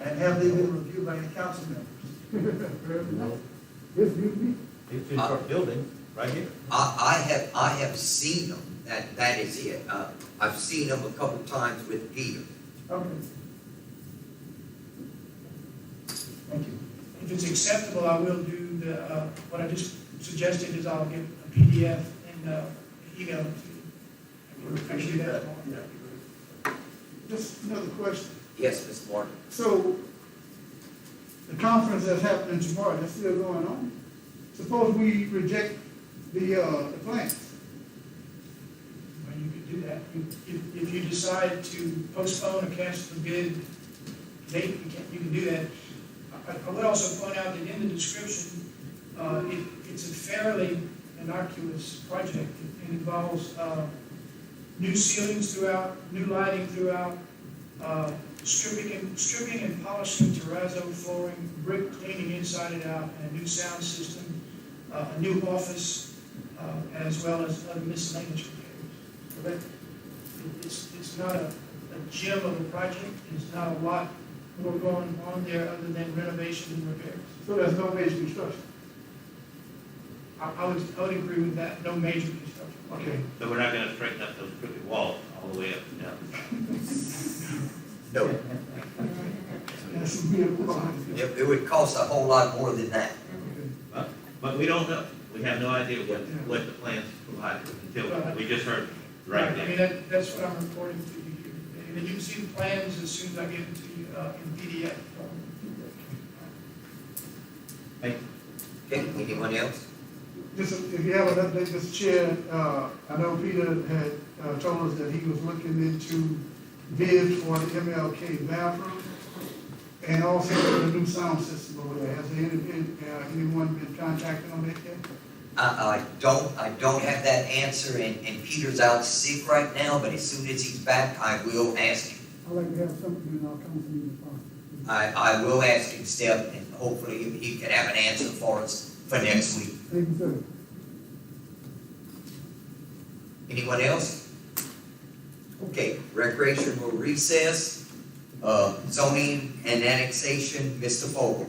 And have they been reviewed by any council members? It's in our building, right here. I have seen them, that is it. I've seen them a couple times with Peter. Okay. Thank you. If it's acceptable, I will do what I just suggested is I'll get a PDF and email it to you. We appreciate that. Yeah. Just another question. Yes, Ms. Martin? So, the conference that's happening tomorrow, that's still going on? Suppose we reject the plans? Well, you could do that. If you decide to postpone or cancel the bid date, you can do that. I would also point out that in the description, it's a fairly innocuous project. It involves new ceilings throughout, new lighting throughout, stripping and polishing terrazzo flooring, brick cleaning inside and out, and a new sound system, a new office, as well as other miscellaneous repairs. So that, it's not a gem of a project, it's not a lot more going on there other than renovation and repairs. So there's no major construction? I would agree with that, no major construction. Okay. So we're not gonna straighten up those crooked walls all the way up and down. No, That's a real problem. it would cost a whole lot more than that. But we don't know. We have no idea what the plans provide until we just heard right I there. mean, that's what I'm reporting to you here today. And you can see the plans as soon as I get them to you in PDF. Okay, anyone else? Just, if you have an update, Mr. Chair, I know Peter had told us that he was looking into bids for the MLK bathroom and also the new sound system over there. Has anyone been contacted on that yet? I don't have that answer, and Peter's out sick right now, but as soon as he's back, I will ask him. I'd like to have something in our council meeting possible. I will ask him, Steph, and hopefully he can have an answer for us for next week. Thank you, sir. Anyone else? Okay, recreation will recess. Zoning and annexation, Mr. Fogel.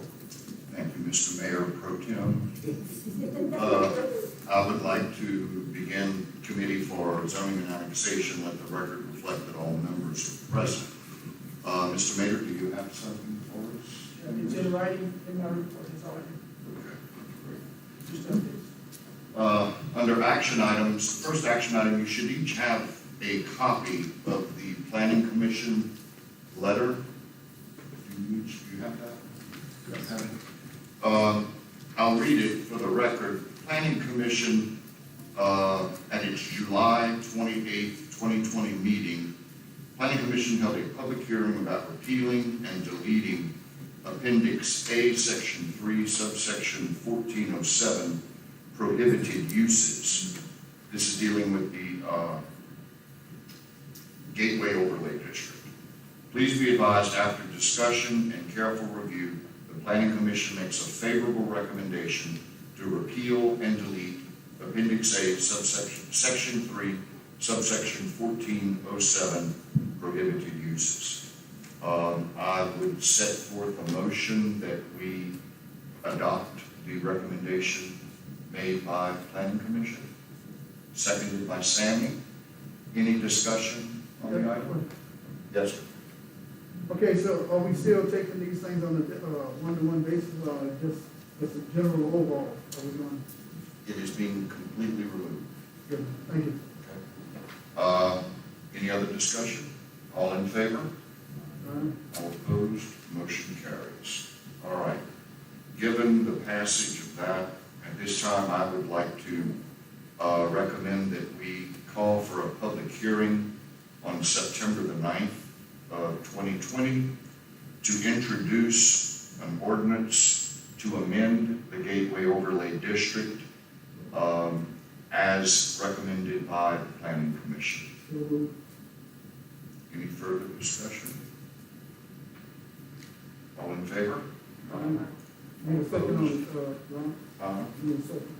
Thank you, Mr. Mayor Pro Tem. I would like to begin committee for zoning and annexation. Let the record reflect that all members are present. Mr. Mayor, do you have something for us? It's in writing in my report, it's already, Okay, great. just updates. Under action items, first action item, you should each have a copy of the Planning Commission letter. Do you have that? You have it? I'll read it for the record. Planning Commission, at its July 28th, 2020 meeting, Planning Commission held a public hearing about repealing and deleting Appendix A, Section 3, subsection 1407, prohibited uses. This is dealing with the Gateway Overlay District. Please be advised, after discussion and careful review, the Planning Commission makes a favorable recommendation to repeal and delete Appendix A, Section 3, subsection 1407, prohibited uses. I would set forth a motion that we adopt the recommendation made by the Planning Commission, seconded by Sammy. Any discussion on the item? Yes, sir. Okay, so are we still taking these things on a one-to-one basis, or just a general overall? Are we going? It is being completely removed. Good, thank you. Okay. Any other discussion? All in favor? All opposed? Motion carries. All right. Given the passage of that, at this time, I would like to recommend that we call for a public hearing on September the 9th of 2020 to introduce an ordinance to amend the Gateway Overlay District as recommended by the Planning Commission. Any further discussion? All in favor? Need a second on it, Ron? Need a second.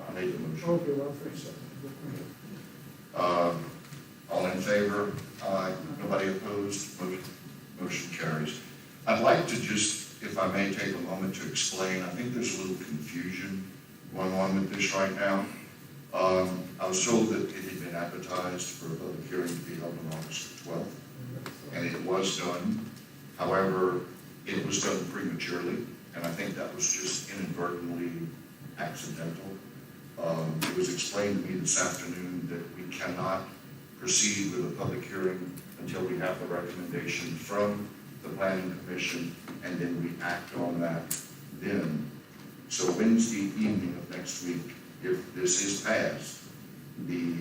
I made the motion. Okay, well, I'll say second. All in favor? Aye. Nobody opposed? Motion carries. I'd like to just, if I may, take a moment to explain. I think there's a little confusion going on with this right now. I was told that it had been advertised for a public hearing to be held on August 12th, and it was done. However, it was done prematurely, and I think that was just inadvertently accidental. It was explained to me this afternoon that we cannot proceed with a public hearing until we have the recommendation from the Planning Commission, and then we act on that then. So Wednesday evening of next week, if this is passed, the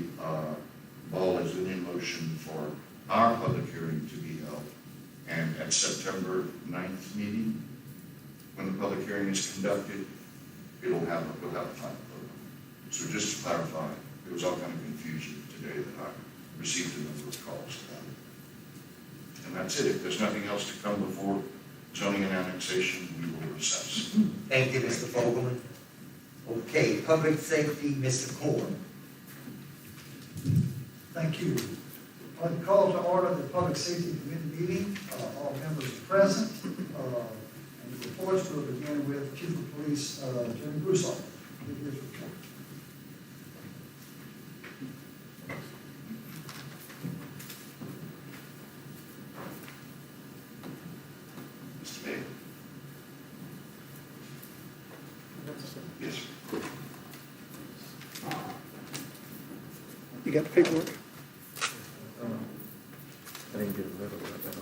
ball is in motion for our public hearing to be held. And at September 9th meeting, when the public hearing is conducted, we'll have a final vote. So just to clarify, there was all kind of confusion today that I received a number of calls about it. And that's it. If there's nothing else to come before zoning and annexation, we will recess. Thank you, Mr. Fogelman. Okay, public safety, Mr. Corn. Thank you. I'd like to call to order the Public Safety Committee meeting. All members are present. And the reports will begin with Chief of Police, Jimmy Broussard. Give his report. Mr. Mayor? Yes, sir. You got the paperwork? I didn't get a letter about that.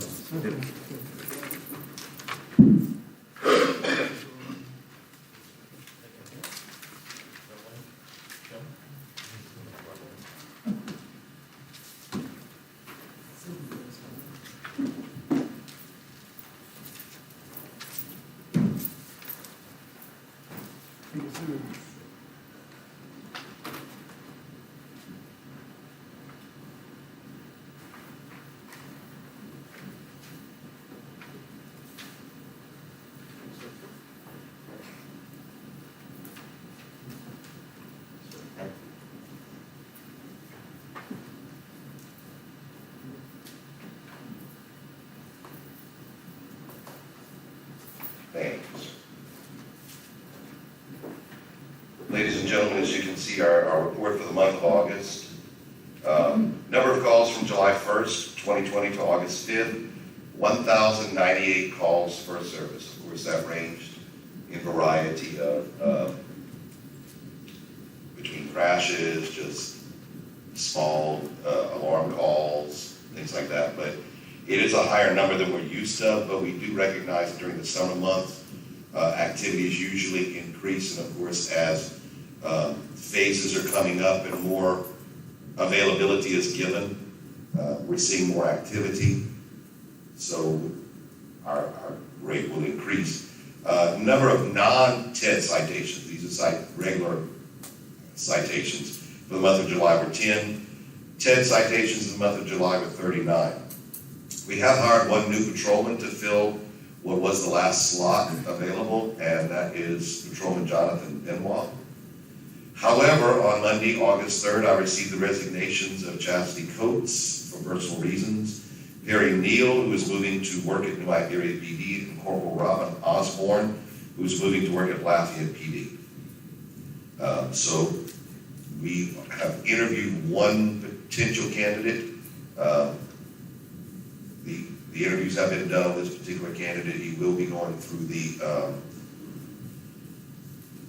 Thanks. Ladies and gentlemen, as you can see, our report for the month of August. Number of calls from July 1st, 2020 to August 5th, 1,098 calls for service. Of course, that ranged in variety of between crashes, just small alarm calls, things like that. But it is a higher number than we're used to, but we do recognize that during the summer months, activities usually increase, and of course, as phases are coming up and more availability is given, we're seeing more activity, so our rate will increase. Number of non-TED citations, these are regular citations, for the month of July were 10. TED citations in the month of July were 39. We have hired one new patrolman to fill what was the last slot available, and that is Patrolman Jonathan Benoit. However, on Monday, August 3rd, I received the resignations of Chastity Coates for personal reasons, Perry Neal, who is moving to work at New Iberia PD, and Corporal Robin Osborne, who is moving to work at Lafayette PD. So we have interviewed one potential candidate. The interviews have been done on this particular candidate. He will be going through the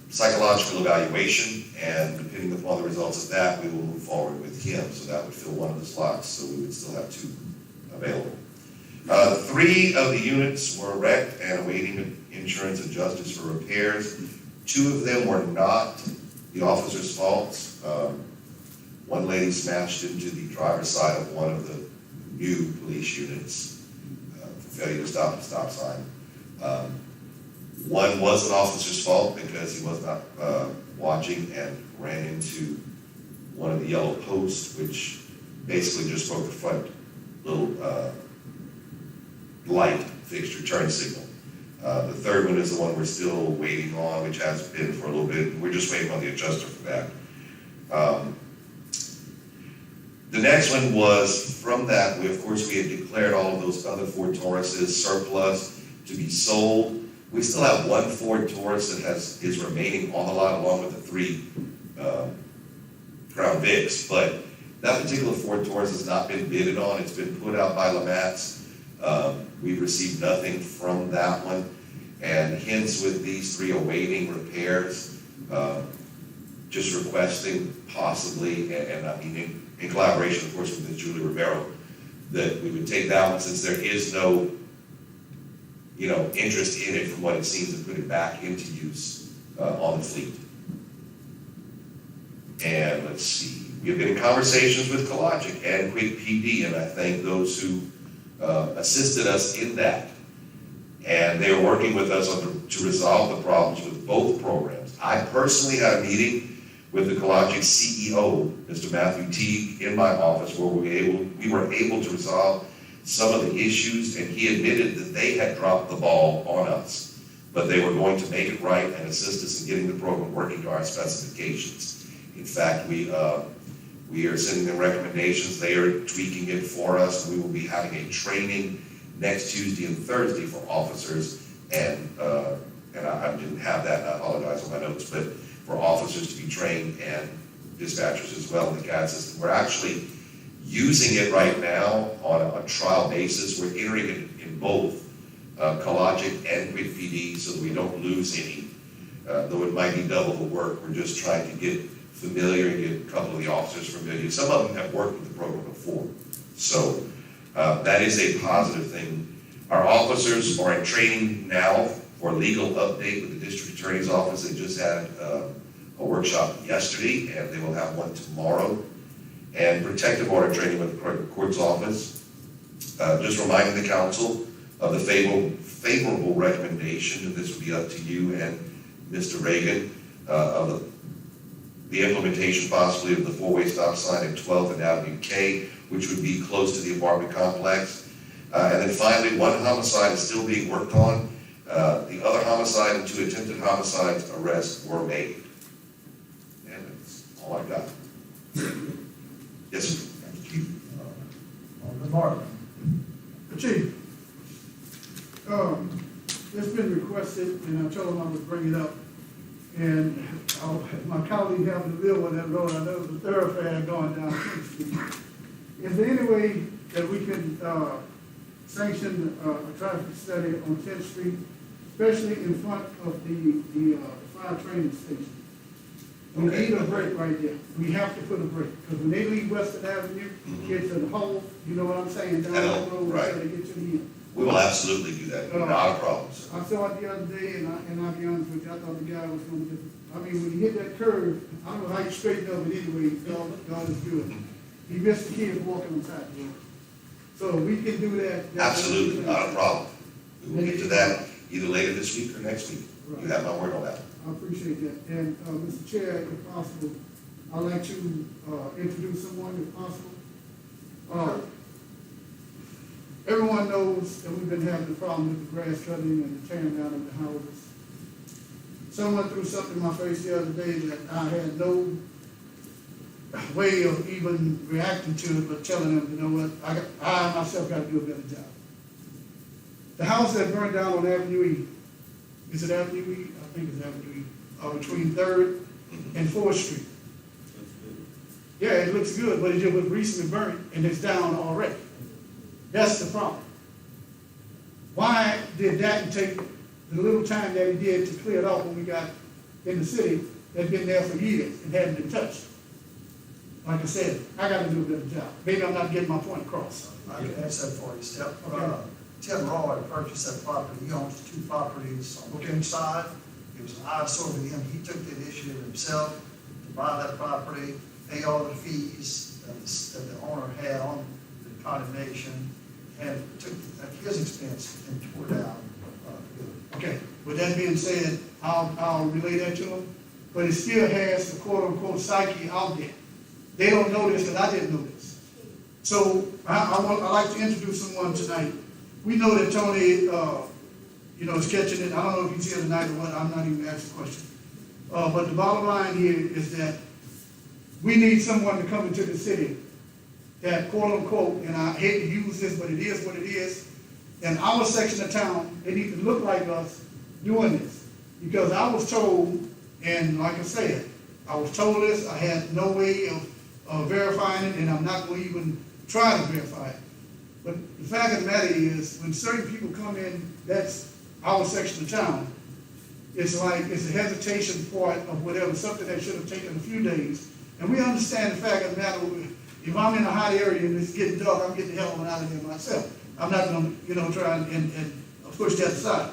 psychological evaluation, and depending upon the results of that, we will move forward with him. So that would fill one of the slots, so we would still have 2 available. 3 of the units were wrecked and awaiting insurance and justice for repairs. 2 of them were not the officer's faults. One lady smashed into the driver's side of one of the new police units for failure to stop at the stop sign. One was an officer's fault because he was not watching and ran into one of the yellow posts, which basically just broke the front little light fixture turn signal. The third one is the one we're still waiting on, which has been for a little bit. We're just waiting on the adjuster for that. The next one was, from that, we had declared all of those other Ford Tauruses surplus to be sold. We still have one Ford Taurus that is remaining on the lot along with the 3 Crown Vics, but that particular Ford Taurus has not been bidded on. It's been put out by LaMax. We've received nothing from that one, and hence with these 3 awaiting repairs, just requesting possibly, and I mean in collaboration, of course, with Julie Rivero, that we would take that one since there is no, interest in it from what it seems, to put it back into use on the fleet. And let's see, we have been in conversations with Kologic and Quick PD, and I thank those who assisted us in that. And they are working with us to resolve the problems with both programs. I personally had a meeting with the Collegic CEO, Mr. Matthew Teague, in my office, where we were able to resolve some of the issues, and he admitted that they had dropped the ball on us, but they were going to make it right and assist us in getting the program working to our specifications. In fact, we are sending them recommendations, they are tweaking it for us, and we will be having a training next Tuesday and Thursday for officers, and I didn't have that, I apologize on my notes, but for officers to be trained and dispatchers as well in the CAD system. We're actually using it right now on a trial basis. We're entering it in both Collegic and Grid PD so that we don't lose any. Though it might be double the work, we're just trying to get familiar and get a couple of the officers familiar. Some of them have worked with the program before. So that is a positive thing. Our officers are in training now for legal update with the district attorney's office. They just had a workshop yesterday, and they will have one tomorrow. And protective order training with the court's office. Just reminding the council of the favorable recommendation, and this would be up to you and Mr. Reagan, of the implementation possibly of the four-way stop sign at 12th and Avenue K, which would be close to the apartment complex. And then finally, one homicide is still being worked on. The other homicide and 2 attempted homicides arrests were made. And that's all I've got. Yes, sir. Thank you. Alderman Martin. Chief, it's been requested, and I told him I would bring it up, and my colleague happened to live on that road. I know there's a thoroughfare going down 10th Street. Is there any way that we can sanction a traffic study on 10th Street, especially in front of the fire training station? We need a break right there. We have to put a break, because when they leave Western Avenue, get to the hole, you know what I'm saying, down that road, right. until they get to the end. We will absolutely do that, not a problem, sir. I saw it the other day, and I'll be honest with you, I thought the guy was gonna get, I mean, when he hit that curve, I don't know how he straightened up, but anyway, God is good. He missed the kid walking on side the road. So we can do that. Absolutely, not a problem. We will get to that either later this week or next week. You have my word on that. I appreciate that. And, Mr. Chair, if possible, I'd like to, introduce someone if possible. Everyone knows that we've been having a problem with the grass cutting and the tearing down of the houses. Someone threw something in my face the other day that I had no way of even reacting to it, but telling them, you know what, I myself got to do a better job. The house that burned down on Avenue E, is it Avenue E? I think it's Avenue E, between 3rd and 4th Street. Yeah, it looks good, but it just was recently burned and it's down already. That's the problem. Why did that take the little time that it did to clear it off when we got in the city that's been there for years and hadn't been touched? Like I said, I got to do a better job. Maybe I'm not getting my point across. I can answer that for you, Step. Okay. Tim Roy purchased that property. He owns 2 properties on each side. It was an eyesore to him. He took the initiative himself to buy that property, pay all the fees that the owner had on the condemnation, and took at his expense and tore down the building. Okay, with that being said, I'll relay that to them, but it still has the quote-unquote psyche out there. They don't know this, because I didn't know this. So I'd like to introduce someone tonight. We know that Tony, is catching it. I don't know if he's here tonight or what. I'm not even asking the question. But the bottom line here is that we need someone to come into the city that quote-unquote, and I hate to use this, but it is what it is, in our section of town, they need to look like us doing this. Because I was told, and like I said, I was told this, I had no way of verifying it, and I'm not going to even try to verify it. But the fact of the matter is, when certain people come in, that's our section of town, it's like, it's a hesitation part of whatever, something that should have taken a few days. And we understand the fact of the matter, if I'm in a hot area and it's getting dark, I'm getting the hell out of there myself. I'm not going to, try and push that aside.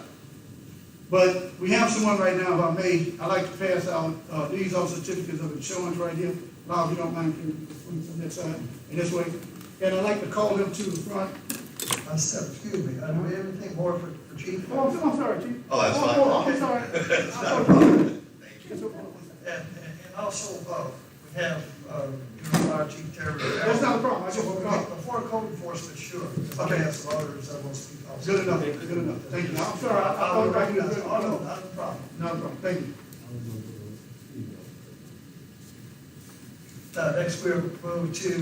But we have someone right now, if I may, I'd like to pass out, these are certificates of insurance right here. Now, if you don't mind, can you swing from that side and this way? And I'd like to call them to the front. Excuse me, do we have anything more for Chief? Oh, I'm sorry, Chief. Oh, that's fine. I'm sorry. That's not a problem. Thank you. And also, we have, our Chief Terry. That's not a problem, I just want to call. Before code enforcement, sure. Okay. I have some others that will speak also. Good enough, good enough, thank you. I'm sorry, I I'll thought I could. recognize, oh, no, not a problem. Not a problem, thank you. Next, we'll move to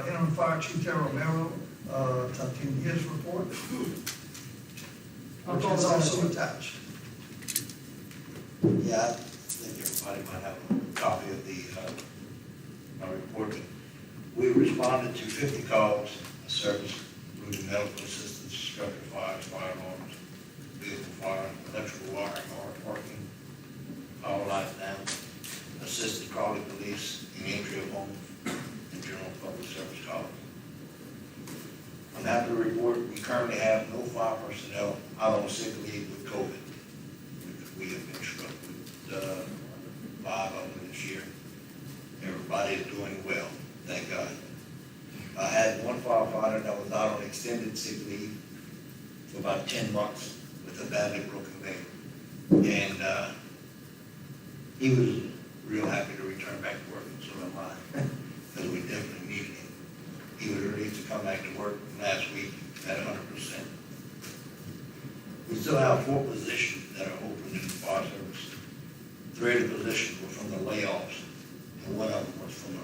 interim fire chief Terry Romero, to his report, which is also attached. Yeah, I think everybody might have a copy of my report. We responded to 50 calls of service, including medical assistance, structure fires, fire alarms, vehicle fire, electrical wiring, or parking, power lines down, assisted Crowley police in entry of homes, and general public service calls. I'm happy to report we currently have no fire personnel out on sick leave with COVID, which we have been struck with 5 of them this year. Everybody is doing well, thank God. I had one firefighter that was out on extended sick leave for about 10 months with a badly broken leg. And he was real happy to return back to work, and so am I, because we definitely needed him. He was released to come back to work last week at 100%. We still have 4 positions that are open in the fire service. 3 of the positions were from the layoffs, and 1 of them was from a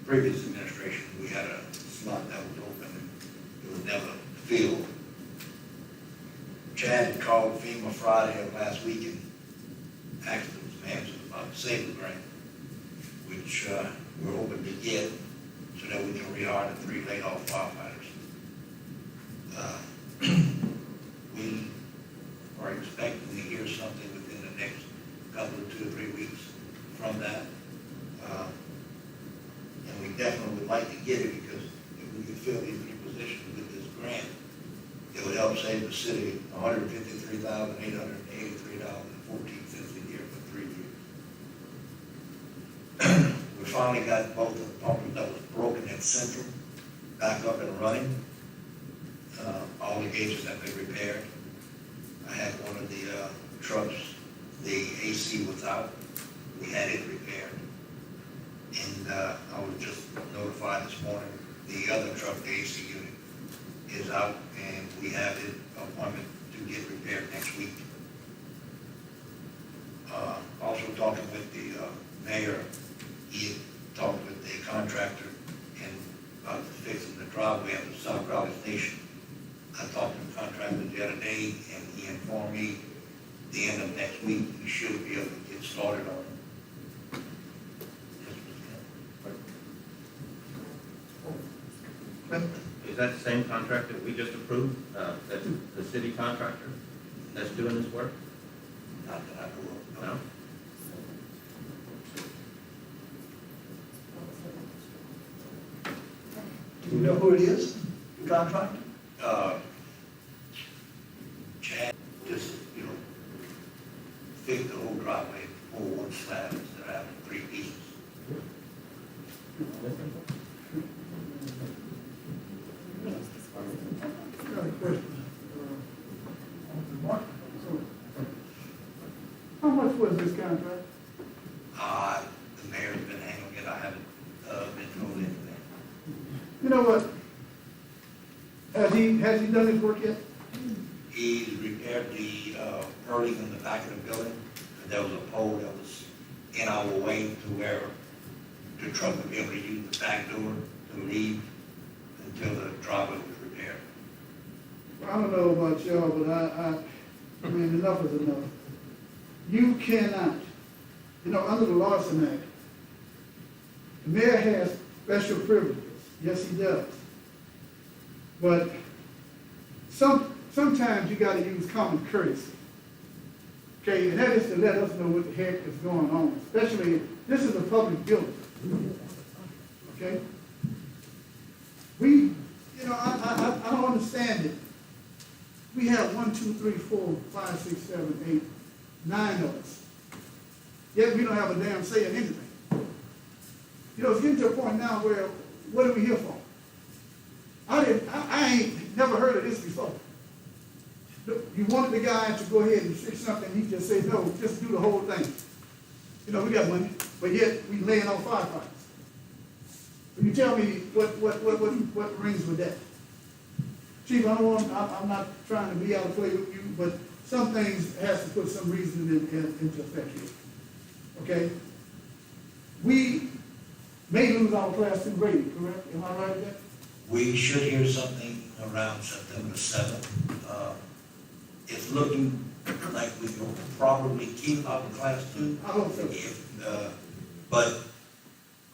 previous administration. We had a slot that was open, and it was never filled. Chad called FEMA Friday of last week and asked them some answers about the safety grant, which we're hoping to get so that we can rehire the 3 laid off firefighters. We are expecting to hear something within the next couple of 2 or 3 weeks from that. And we definitely would like to get it, because if we could fill these 3 positions with this grant, it would help save the city $153,883.14 a year for 3 years. We finally got both of the pumpers that was broken at Central back up and running. All the gauges have been repaired. I had one of the trucks, the AC was out. We had it repaired. And I was just notified this morning, the other truck, the AC unit, is out, and we have an appointment to get repaired next week. Also talking with the mayor, he had talked with the contractor and about fixing the driveway at the South Crowley Station. I talked to the contractor the other day, and he informed me the end of next week, we should be able to get started on it. Is that the same contractor that we just approved? That's the city contractor that's doing this work? Not that I know of. No? Do you know who it is, the contractor? Chad just, fix the whole driveway, pull one slab instead of having 3 pieces. I got a question. How much was this contract? The mayor's been handling it, I haven't been told anything. You know what? Has he done his work yet? He repaired the purling in the back of the building, and there was a pole that was in our way to where the truck would be able to use the back door to leave until the driveway was repaired. I don't know about y'all, but I mean, enough is enough. You cannot, under the Larson Act, the mayor has special privileges. Yes, he does. But sometimes you gotta use common courtesy. Okay, and that is to let us know what the heck is going on, especially, this is a public building. Okay? I don't understand it. We have 1, 2, 3, 4, 5, 6, 7, 8, 9 of us. Yet we don't have a damn say in anything. It's getting to a point now where, what are we here for? I ain't never heard of this before. You wanted the guy to go ahead and fix something, he just said, no, just do the whole thing. We got money. but yet we laying off firefighters. Can you tell me what rings with that? Chief, I'm not trying to be out of play with you, but some things has to put some reason into effect here. Okay? We may lose our class 2 rating, correct? Am I right with that? We should hear something around September 7th. It's looking like we will probably keep our class 2. I hope so. But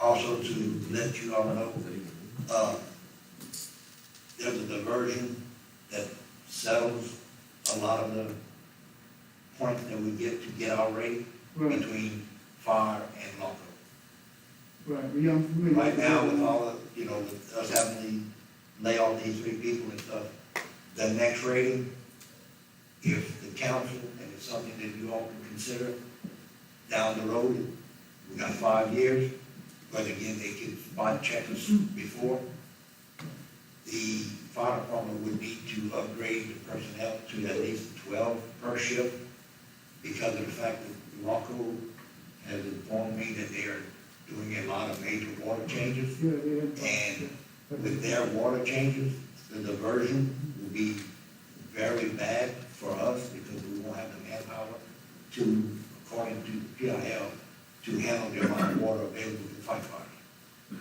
also to let you all know, there's a diversion that settles a lot of the points that we get our rating Right. between fire and local. Right, well, I'm familiar. Right now, with all the, with us having to lay off these 3 people and stuff, the next rating, if the council, and it's something that you all can consider down the road, we got 5 years, but again, they can spot check us before. The fire department would need to upgrade the personnel to at least 12 per shift because of the fact that Rocco has informed me that they are doing a lot of major water changes. And with their water changes, the diversion will be very bad for us because we won't have the manpower to, according to PIL, to handle the amount of water available to fight fires.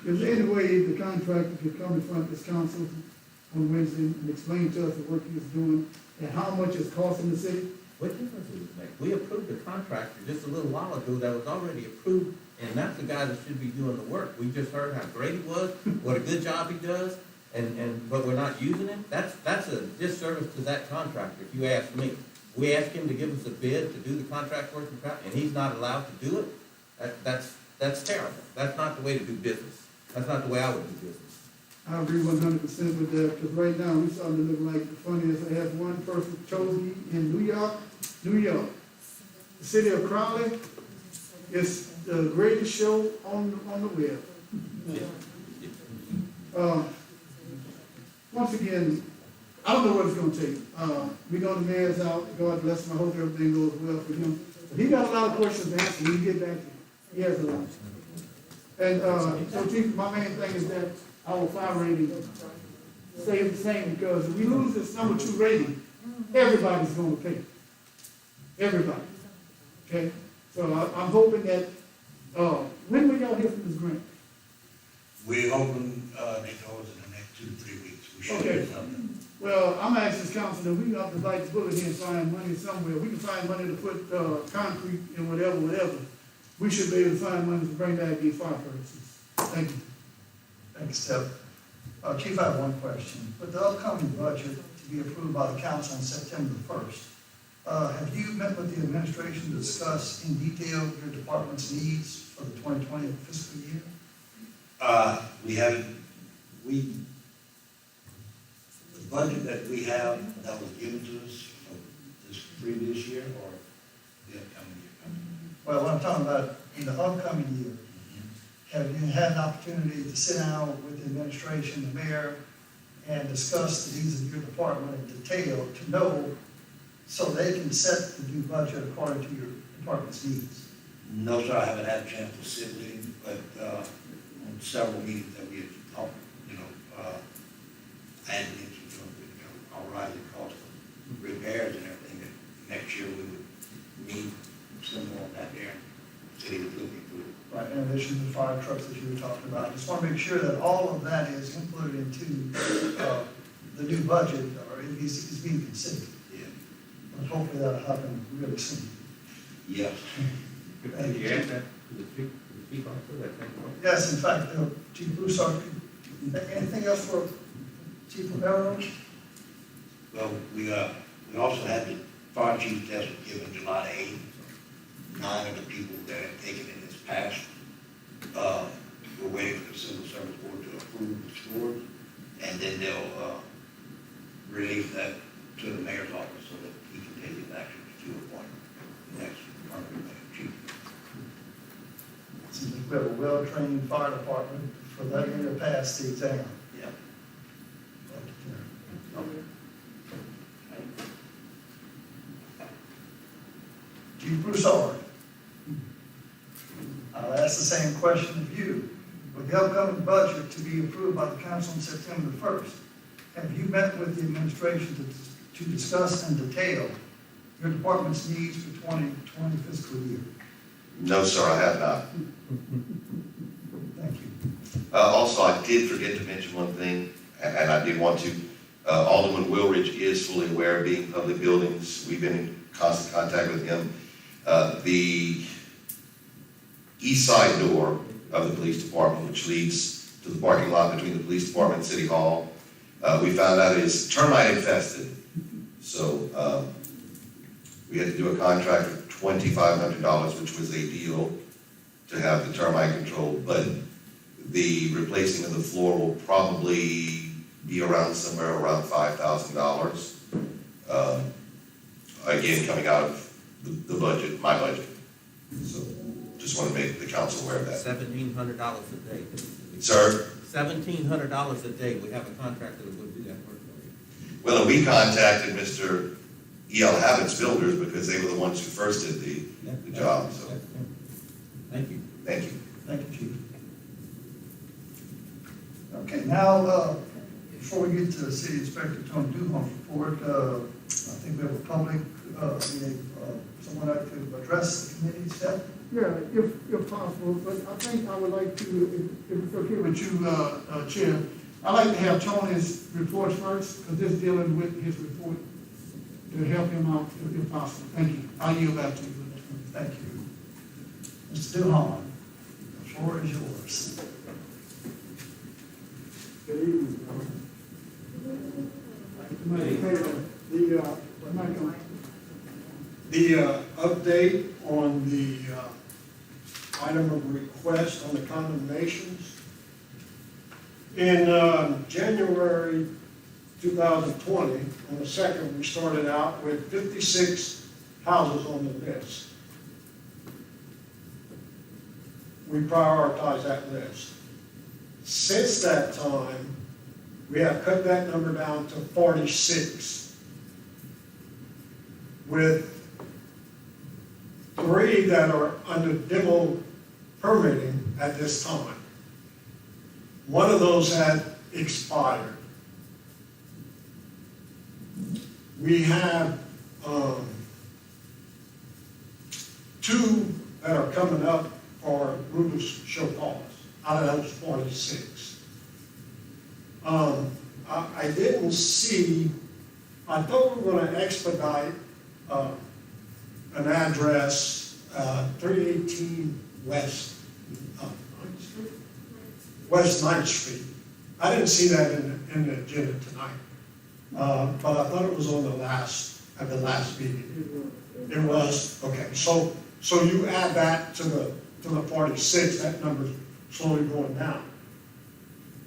Is there any way the contractor could come in front of this council on Wednesday and explain to us the work he is doing and how much it's costing the city? What difference does it make? We approved the contractor just a little while ago that was already approved, and that's the guy that should be doing the work. We just heard how great he was, what a good job he does, but we're not using him. That's a disservice to that contractor, if you ask me. We asked him to give us a bid to do the contract work, and he's not allowed to do it. That's terrible. That's not the way to do business. That's not the way I would do business. I agree 100% with that, because right now, we starting to look like the funniest. I have one person chosen in New York. The City of Crowley is the greatest show on the web. Once again, I don't know what it's gonna take. We know the mayor's out, God bless him, I hope everything goes well for him. But he got a lot of questions to answer when we get back to him. He has a lot. And, so Chief, my main thing is that our fire rating stays the same, because if we lose this number 2 rating, everybody's gonna pay. Everybody. Okay? So I'm hoping that, when will y'all hear from this grant? We're hoping, they told us in the next 2 to 3 weeks, we should Okay. do something. Well, I'm asking this council that we got to bite the bullet here and find money somewhere. We can find money to put, concrete and whatever. We should be able to find money to bring back these fire purposes. Thank you. Thanks, Steph. Chief, I have one question. With the upcoming budget to be approved by the council on September 1st, have you met with the administration to discuss in detail your department's needs for the 2020 fiscal year? We haven't, the budget that we have that was given to us for this previous year or the upcoming year? Well, what I'm talking about in the upcoming year, have you had an opportunity to sit down with the administration, the mayor, and discuss the needs of your department in detail to know so they can set the new budget according to your department's needs? No, sir, I haven't had a chance to sit with him, but, on several meetings that we have talked, and mentioned to him, our rising cost of repairs and everything, that next year we would need some more of that there. City was looking for it. Right, in addition to the fire trucks that you were talking about. I just want to make sure that all of that is included into, the new budget, or is being considered. Yeah. And hopefully that'll happen really soon. Yes. Thank you. add that to the chief officer, that thing? Yes, in fact, Chief Broussard, anything else for Chief Romero? Well, we also had the fire chief test was given July 8th. 9 of the people that have taken it has passed. We're waiting for the Civil Service Board to approve the scores, and then they'll release that to the mayor's office so that he can take his action to appoint the next permanent mayor chief. Seems like we have a well-trained fire department for that year to pass the exam. Yeah. Chief Broussard. I'll ask ask the same question of you. With the upcoming budget to be approved by the council on September the 1st, have you met with the administration to discuss in detail your department's needs for 2020 fiscal year? No, sir, I have not. Thank you. Also, I did forget to mention one thing, and I did want to. Alderman Wilridge is fully aware of being public buildings. We've been in constant contact with him. The east side door of the police department, which leads to the parking lot between the police department and City Hall, we found out is termite infested. So we had to do a contract of $2,500, which was a deal to have the termite control, but the replacing of the floor will probably be around somewhere around $5,000. Again, coming out of the budget, my budget. So just want to make the council aware of that. $1,700 a day. Sir? $1,700 a day. We have a contractor that will do that work for you. Well, and we contacted Mr. E.L. Habit's builders because they were the ones who first did the job, so. Thank you. Thank you. Thank you, Chief. Okay, now, before we get to the City Inspector Tony Duhon's report, I think we have a public, someone like to address the committee step. Yeah, if possible, but I think I would like to, if it's okay with you, Chair, I'd like to have Tony's reports first, because this is dealing with his report, to help him out if possible. Thank you. I'll yield back to you. Thank you. Mr. Duhon, the floor is yours. Good evening, the update on the item of request on the condemnations. In January 2020, on the 2nd, we started out with 56 houses on the list. We prioritized that list. Since that time, we have cut that number down to 46, with 3 that are under demo permitting at this time. One of those had expired. We have 2 that are coming up for Rubens show cause out of those 46. I didn't see, I thought we were going to expedite an address, 318 West 9th Street. I didn't see that in the agenda tonight, but I thought it was on at the last meeting. It was, okay, so you add that to the 46, that number's slowly going down.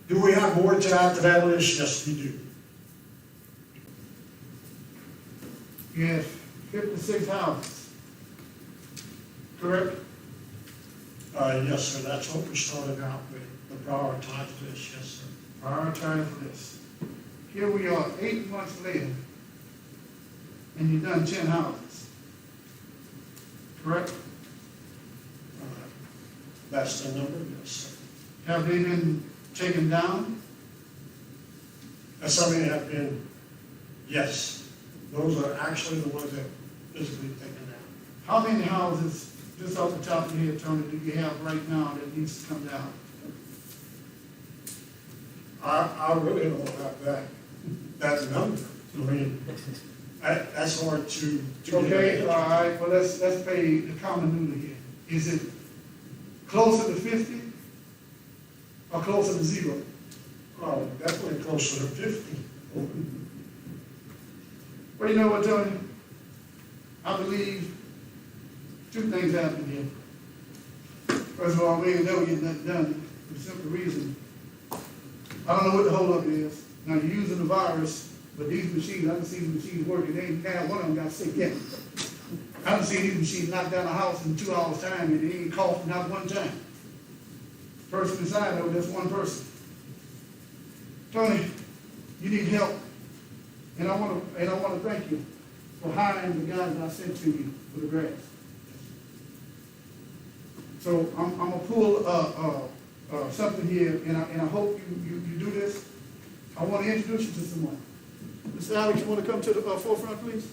Do we have more to add to that list? Yes, we do. Yes, 56 houses. Correct? Yes, sir, that's what we started out with, the prioritized list, yes, sir. Prioritize list. Here we are, 8 months later, and you've done 10 houses. Correct? That's the number, yes, sir. Have they been taken down? Some have been, yes. Those are actually the ones that physically taken down. How many houses, just off the top of your head, Tony, do you have right now that needs to come down? I really don't have that number. I mean, that's hard to get. Okay, all right, well, let's pay the common noodle here. Is it closer to 50 or closer to 0? Oh, definitely closer to 50. Well, you know what, Tony? I believe 2 things happen here. First of all, we ain't never get nothing done for the simple reason. I don't know what the holdup is. Now, you're using the virus, but these machines, I haven't seen the machines working. They ain't had one of them got sick yet. I haven't seen these machines knock down a house in 2 hours' time, and they ain't coughed not one time. Person inside, though, that's one person. Tony, you need help. And I want to thank you for hiring the guys I sent to you for the grass. So I'm gonna pull, something here, and I hope you do this. I wanna introduce you to someone. Mr. Alex, you wanna come to the forefront, please?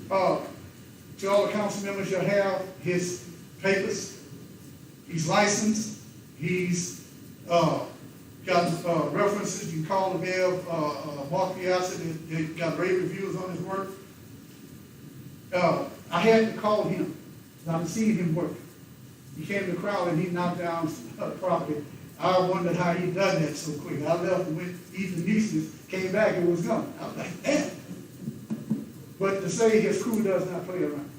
To all the council members, you'll have his papers. He's licensed, he's, got, references, you call the mayor, Mark Piazza, they got rave reviews on his work. I had to call him, I've seen him work. He came to Crowley and he knocked down property. I wondered how he done that so quick. I left and went, eating nieces, came back, it was gone. I was like, damn. But to say his crew does not play around.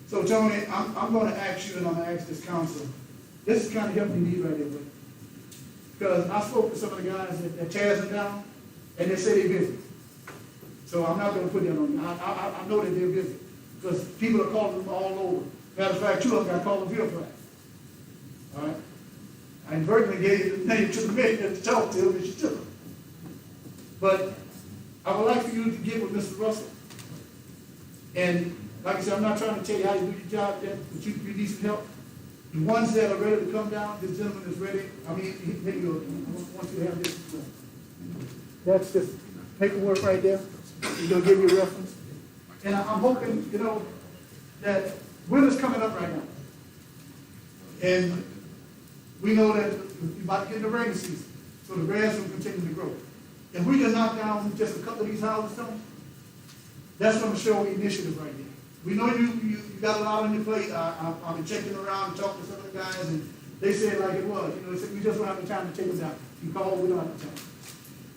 So Tony, I'm gonna ask you and I'm gonna ask this council, this is kind of helping me right here, but because I spoke to some of the guys that tears them down, and they say they're busy. So I'm not gonna put that on you. I know that they're busy, because people are calling them all over. Matter of fact, two of them got called a bill flag. All right? I inadvertently gave the name to the mayor to talk to him, and she took him. But I would like for you to get with Mr. Russell. And like I said, I'm not trying to tell you how to do your job yet, but you need some help. The ones that are ready to come down, this gentleman is ready. I mean, here you go. I want you to have this. That's just paperwork right there. He's gonna give you a reference. And I'm hoping, you know, that winter's coming up right now. And we know that we're about to get in the rainy season, so the grass will continue to grow. If we can knock down just a couple of these houses, that's gonna show initiative right there. We know you got a lot on your plate. I've been checking around and talking to some of the guys, and they said like it was. You know, they said, we just don't have the time to take them down. You call, we don't have the time.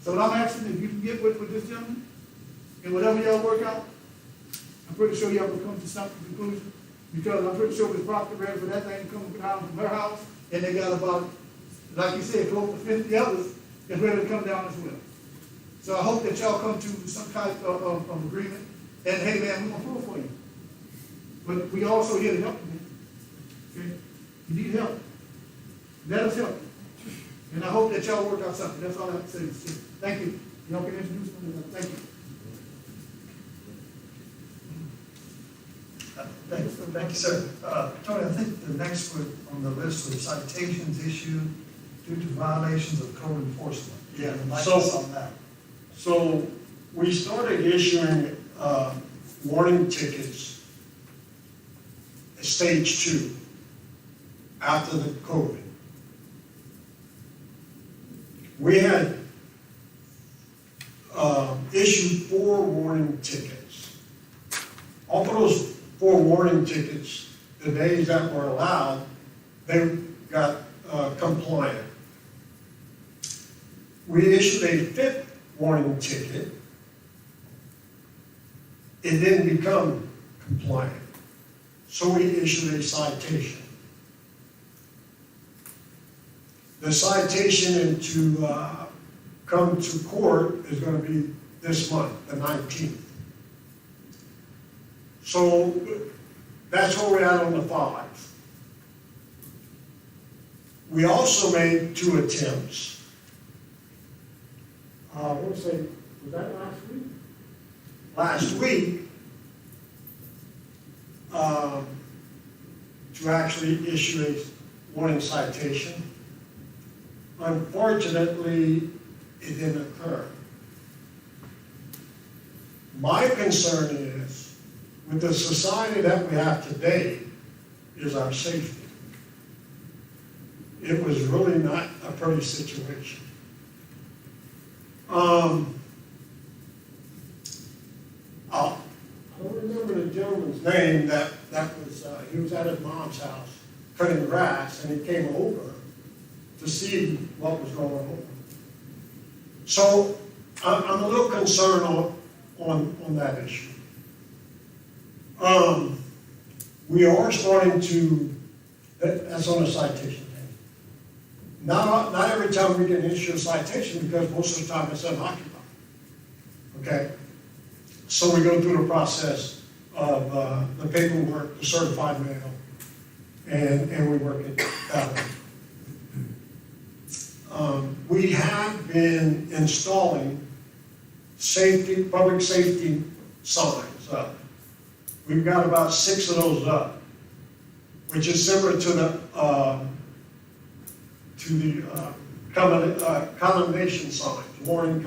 So what I'm asking, if you can get with this gentleman, and whatever y'all work out, I'm pretty sure y'all will come to some conclusion, because I'm pretty sure it's property ready for that thing to come down from her house, and they got about, like you said, close to 50 others that's ready to come down as well. So I hope that y'all come to some type of agreement, and hey man, we're gonna pull for you. But we also here to help you, man. Okay? You need help. Let us help you. And I hope that y'all work out something. That's all I have to say. Thank you. Y'all can introduce me. Thank you. Thank you, sir. Tony, I think the next one on the list was citations issued due to violations of code enforcement. Yeah, License on that. So we started issuing warning tickets at stage 2 after the COVID. We had issued 4 warning tickets. Off of those 4 warning tickets, the days that were allowed, they got compliant. We issued a 5th warning ticket. It didn't become compliant. So we issued a citation. The citation to come to court is going to be this month, the 19th. So that's where we're at on the 5. We also made 2 attempts. I want to say, was that last week? Last week, to actually issue a warning citation. Unfortunately, it didn't occur. My concern is, with the society that we have today, is our safety. It was really not a pretty situation. I don't remember the gentleman's name that was, he was at his mom's house cutting grass, and he came over to see what was going on. So I'm a little concerned on that issue. We are starting to, that's on the citation thing. Not every time we can issue a citation, because most of the time it's unoccupied. Okay? So we go through the process of the paperwork, the certified mail, and we work it that way. We have been installing public safety signs up. We've got about 6 of those up. which is similar to the condemnation signs, warning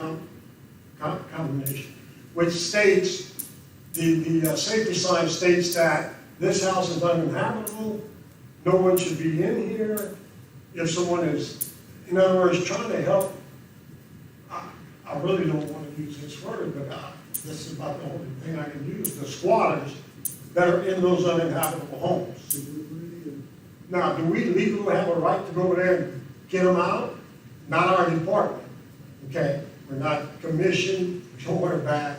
condemnation, which states, the safety sign states that this house is uninhabitable, no one should be in here. If someone is, in other words, trying to help, I really don't want to use this word, but this is about the only thing I can use, the squatters that are in those uninhabitable homes. Now, do we legally have a right to go over there and get them out? Not our department, okay? We're not commissioned, don't worry back.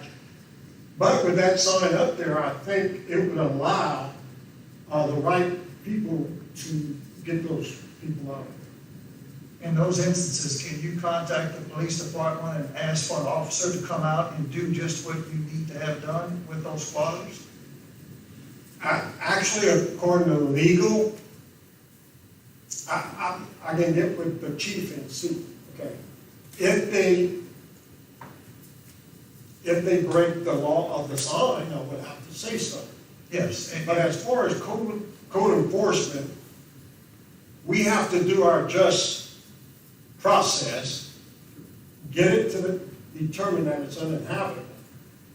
But with that sign up there, I think it would allow the right people to get those people out. In those instances, can you contact the police department and ask for an officer to come out and do just what you need to have done with those squatters? Actually, according to legal, I can get with the chief and see, okay? If they break the law of the sign, I would have to say so. Yes. But as far as code enforcement, we have to do our just process, get it to determine that it's uninhabitable.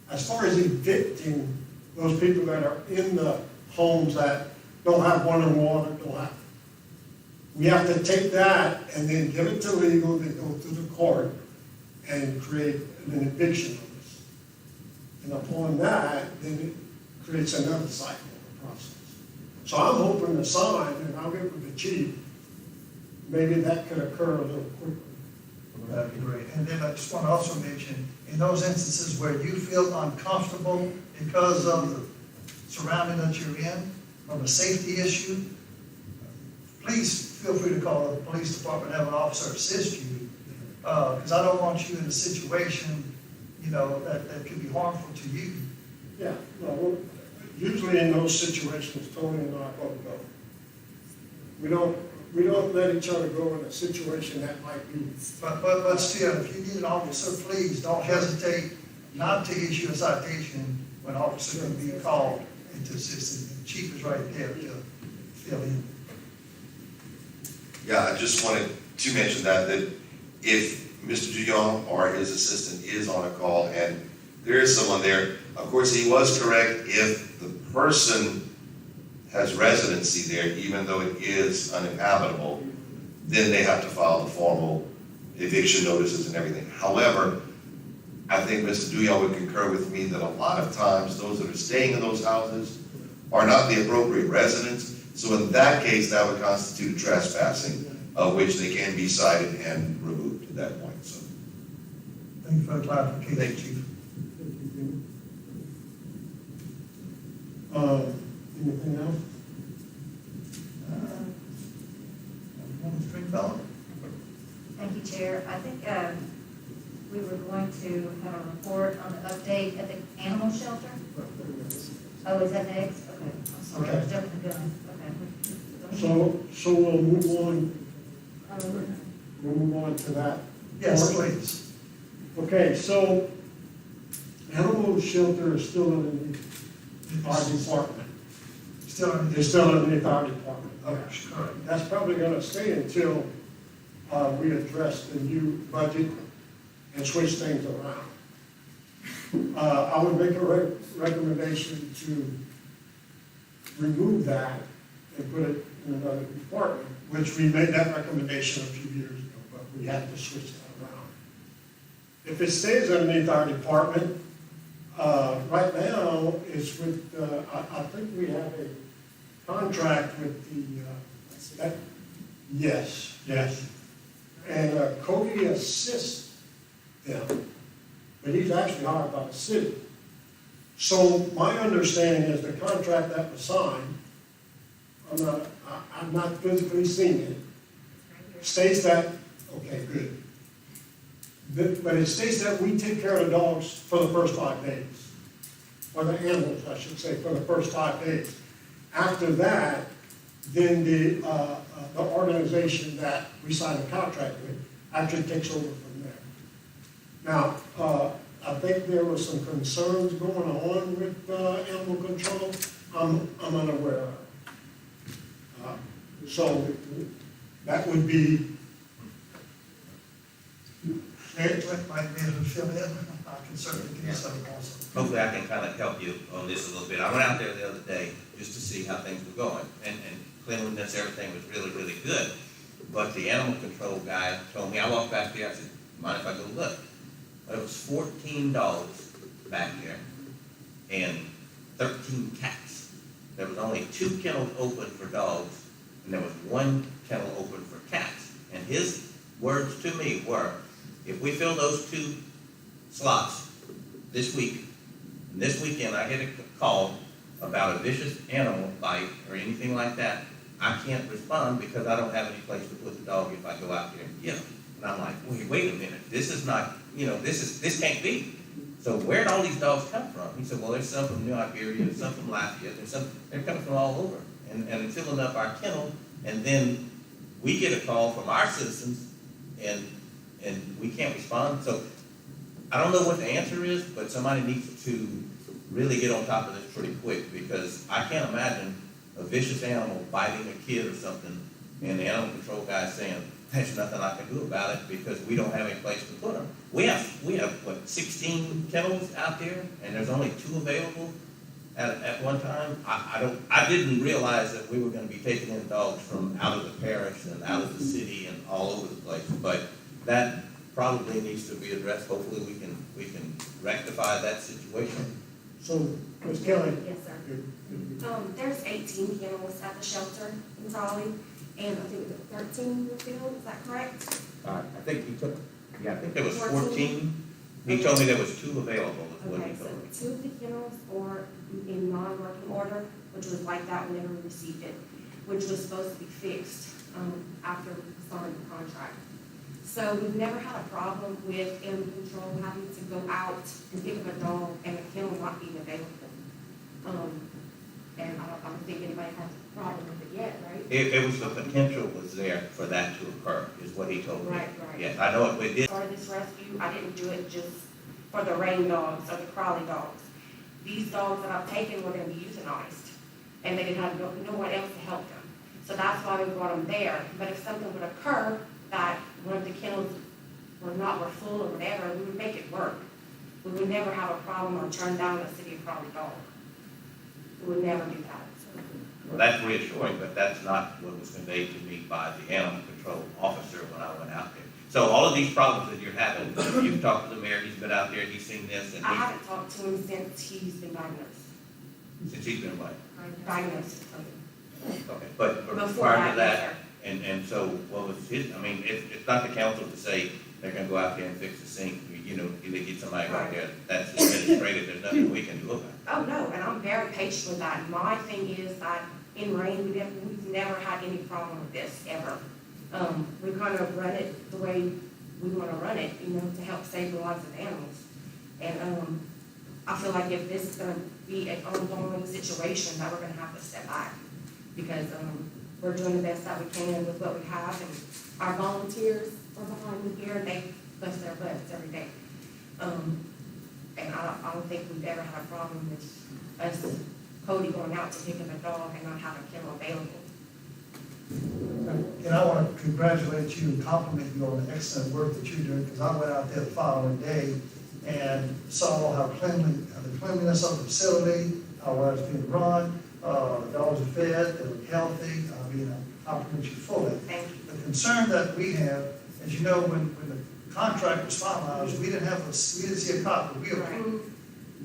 As far as evicting those people that are in the homes that don't have running water, we have to take that and then give it to legal, then go to the court and create an eviction notice. And upon that, then it creates another cycle of the process. So I'm hoping the sign, and I'll get with the chief, maybe that could occur a little quicker. That'd be great. And then I just want to also mention, in those instances where you feel uncomfortable because of the surrounding that you're in, from a safety issue, please feel free to call the police department and have an officer assist you. Because I don't want you in a situation, that could be harmful to you. Yeah, no, usually in those situations, Tony and I both go. We don't let each other go in a situation that might be. But still, if you need an officer, please don't hesitate not to issue a citation when an officer can be called and to assist. The chief is right there to fill in. Yeah, I just wanted to mention that if Mr. Duyon or his assistant is on a call and there is someone there, of course, he was correct if the person has residency there, even though it is uninhabitable, then they have to file the formal eviction notices and everything. However, I think Mr. Duyon would concur with me that a lot of times those that are staying in those houses are not the appropriate residents. So in that case, that would constitute trespassing, of which they can be cited and removed at that point, so. Thank you for the clarification, Thank you. Chief. Anything else? Stringfellow? Thank you, Chair. I think we were going to have a report on the update at the animal shelter. Oh, is that next? Okay, I'm sorry, I was jumping the gun. Okay. So we'll move on. We'll move on to that. Yes, please. Okay, so animal shelter is still underneath our department. It's still underneath our department. Okay, correct. That's probably gonna stay until we address the new budget and switch things around. I would make a recommendation to remove that and put it in another department, which we made that recommendation a few years ago, but we had to switch that around. If it stays underneath our department, right now, it's with, I think we have a contract with the, yes. And Cody assists them, but he's actually hired by the city. So my understanding is the contract that was signed, I've not physically seen it, states that, okay, good. But it states that we take care of the dogs for the first 5 days. Or the animals, I should say, for the first 5 days. After that, then the organization that we signed a contract with actually takes over from there. Now, I think there were some concerns going on with animal control I'm unaware of. So that would be, Eric might be able to fill in, I can certainly give you some also. Hopefully I can kind of help you on this a little bit. I went out there the other day just to see how things were going, and cleanliness, everything was really, really good. But the animal control guy told me, I walked back there, I said, mind if I go look? It was 14 dogs back there and 13 cats. There was only 2 kennels open for dogs, and there was 1 kennel open for cats. And his words to me were, if we fill those 2 slots this week, and this weekend I get a call about a vicious animal bite or anything like that, I can't respond because I don't have any place to put the dog if I go out there and get him. And I'm like, wait a minute, this is not, this can't be. So where'd all these dogs come from? He said, well, there's some from New Iberia, there's some from Latvia, they're coming from all over. And they're filling up our kennel, and then we get a call from our citizens, and we can't respond. So I don't know what the answer is, but somebody needs to really get on top of this pretty quick, because I can't imagine a vicious animal biting a kid or something, and the animal control guy saying, there's nothing I can do about it because we don't have any place to put them. We have what, 16 kennels out there, and there's only 2 available at one time. I didn't realize that we were gonna be taking in dogs from out of the parish and out of the city and all over the place, but that probably needs to be addressed. Hopefully we can rectify that situation. So, Ms. Kelly, Yes, sir. There's 18 kennels at the shelter in Crowley, and I think 13 were filled, is that correct? I think I think there was 14. He told me there was 2 available, is what he Okay, so told me. 2 of the kennels are in non-working order, which was like that whenever we received it, which was supposed to be fixed, after we signed the contract. So we've never had a problem with animal control having to go out and pick up a dog and a kennel not being available. And I don't think anybody has a problem with it yet, right? It was the potential was there for that to occur, is what he told me. Right. Yes, I know it did. Part of this rescue, I didn't do it just for the rain dogs or the Crowley dogs. These dogs that I've taken were gonna be euthanized, and they didn't have no one else to help them. So that's why we brought them there. But if something would occur that one of the kennels were full or whatever, we would make it work. We would never have a problem or turn down a City of Crowley dog. We would never do that. Well, that's reassuring, but that's not what was conveyed to me by the animal control officer when I went out there. So all of these problems that you're having, you've talked to the mayor, he's been out there, he's seen this, and I haven't talked to him since he's been diagnosed. since he's been what? Diagnosed with COVID. Okay, but Before prior to that, that, and so what was his, I mean, it's not the council to say they're gonna go out there and fix the sink, they get somebody out there, that's administrative, there's nothing we can do about it. Oh, no, and I'm very patient with that. My thing is that in rain, we've never had any problem with this, ever. We kind of run it the way we want to run it, to help save the lives of animals. And I feel like if this is going to be an ongoing situation, that we're going to have to step back. Because we're doing the best that we can with what we have, and our volunteers are behind me here, and they bust their butts every day. And I don't think we've ever had a problem with us, Cody, going out to pick up a dog and not having a kennel available. And I want to congratulate you and compliment you on the excellent work that you're doing, because I went out there the following day and saw how the cleanliness of the facility, how well it's being run, the dogs are fed, they look healthy. I mean, I compliment you fully. Thank you. The concern that we have, as you know, when the contract was finalized, we didn't see a copy. We approved,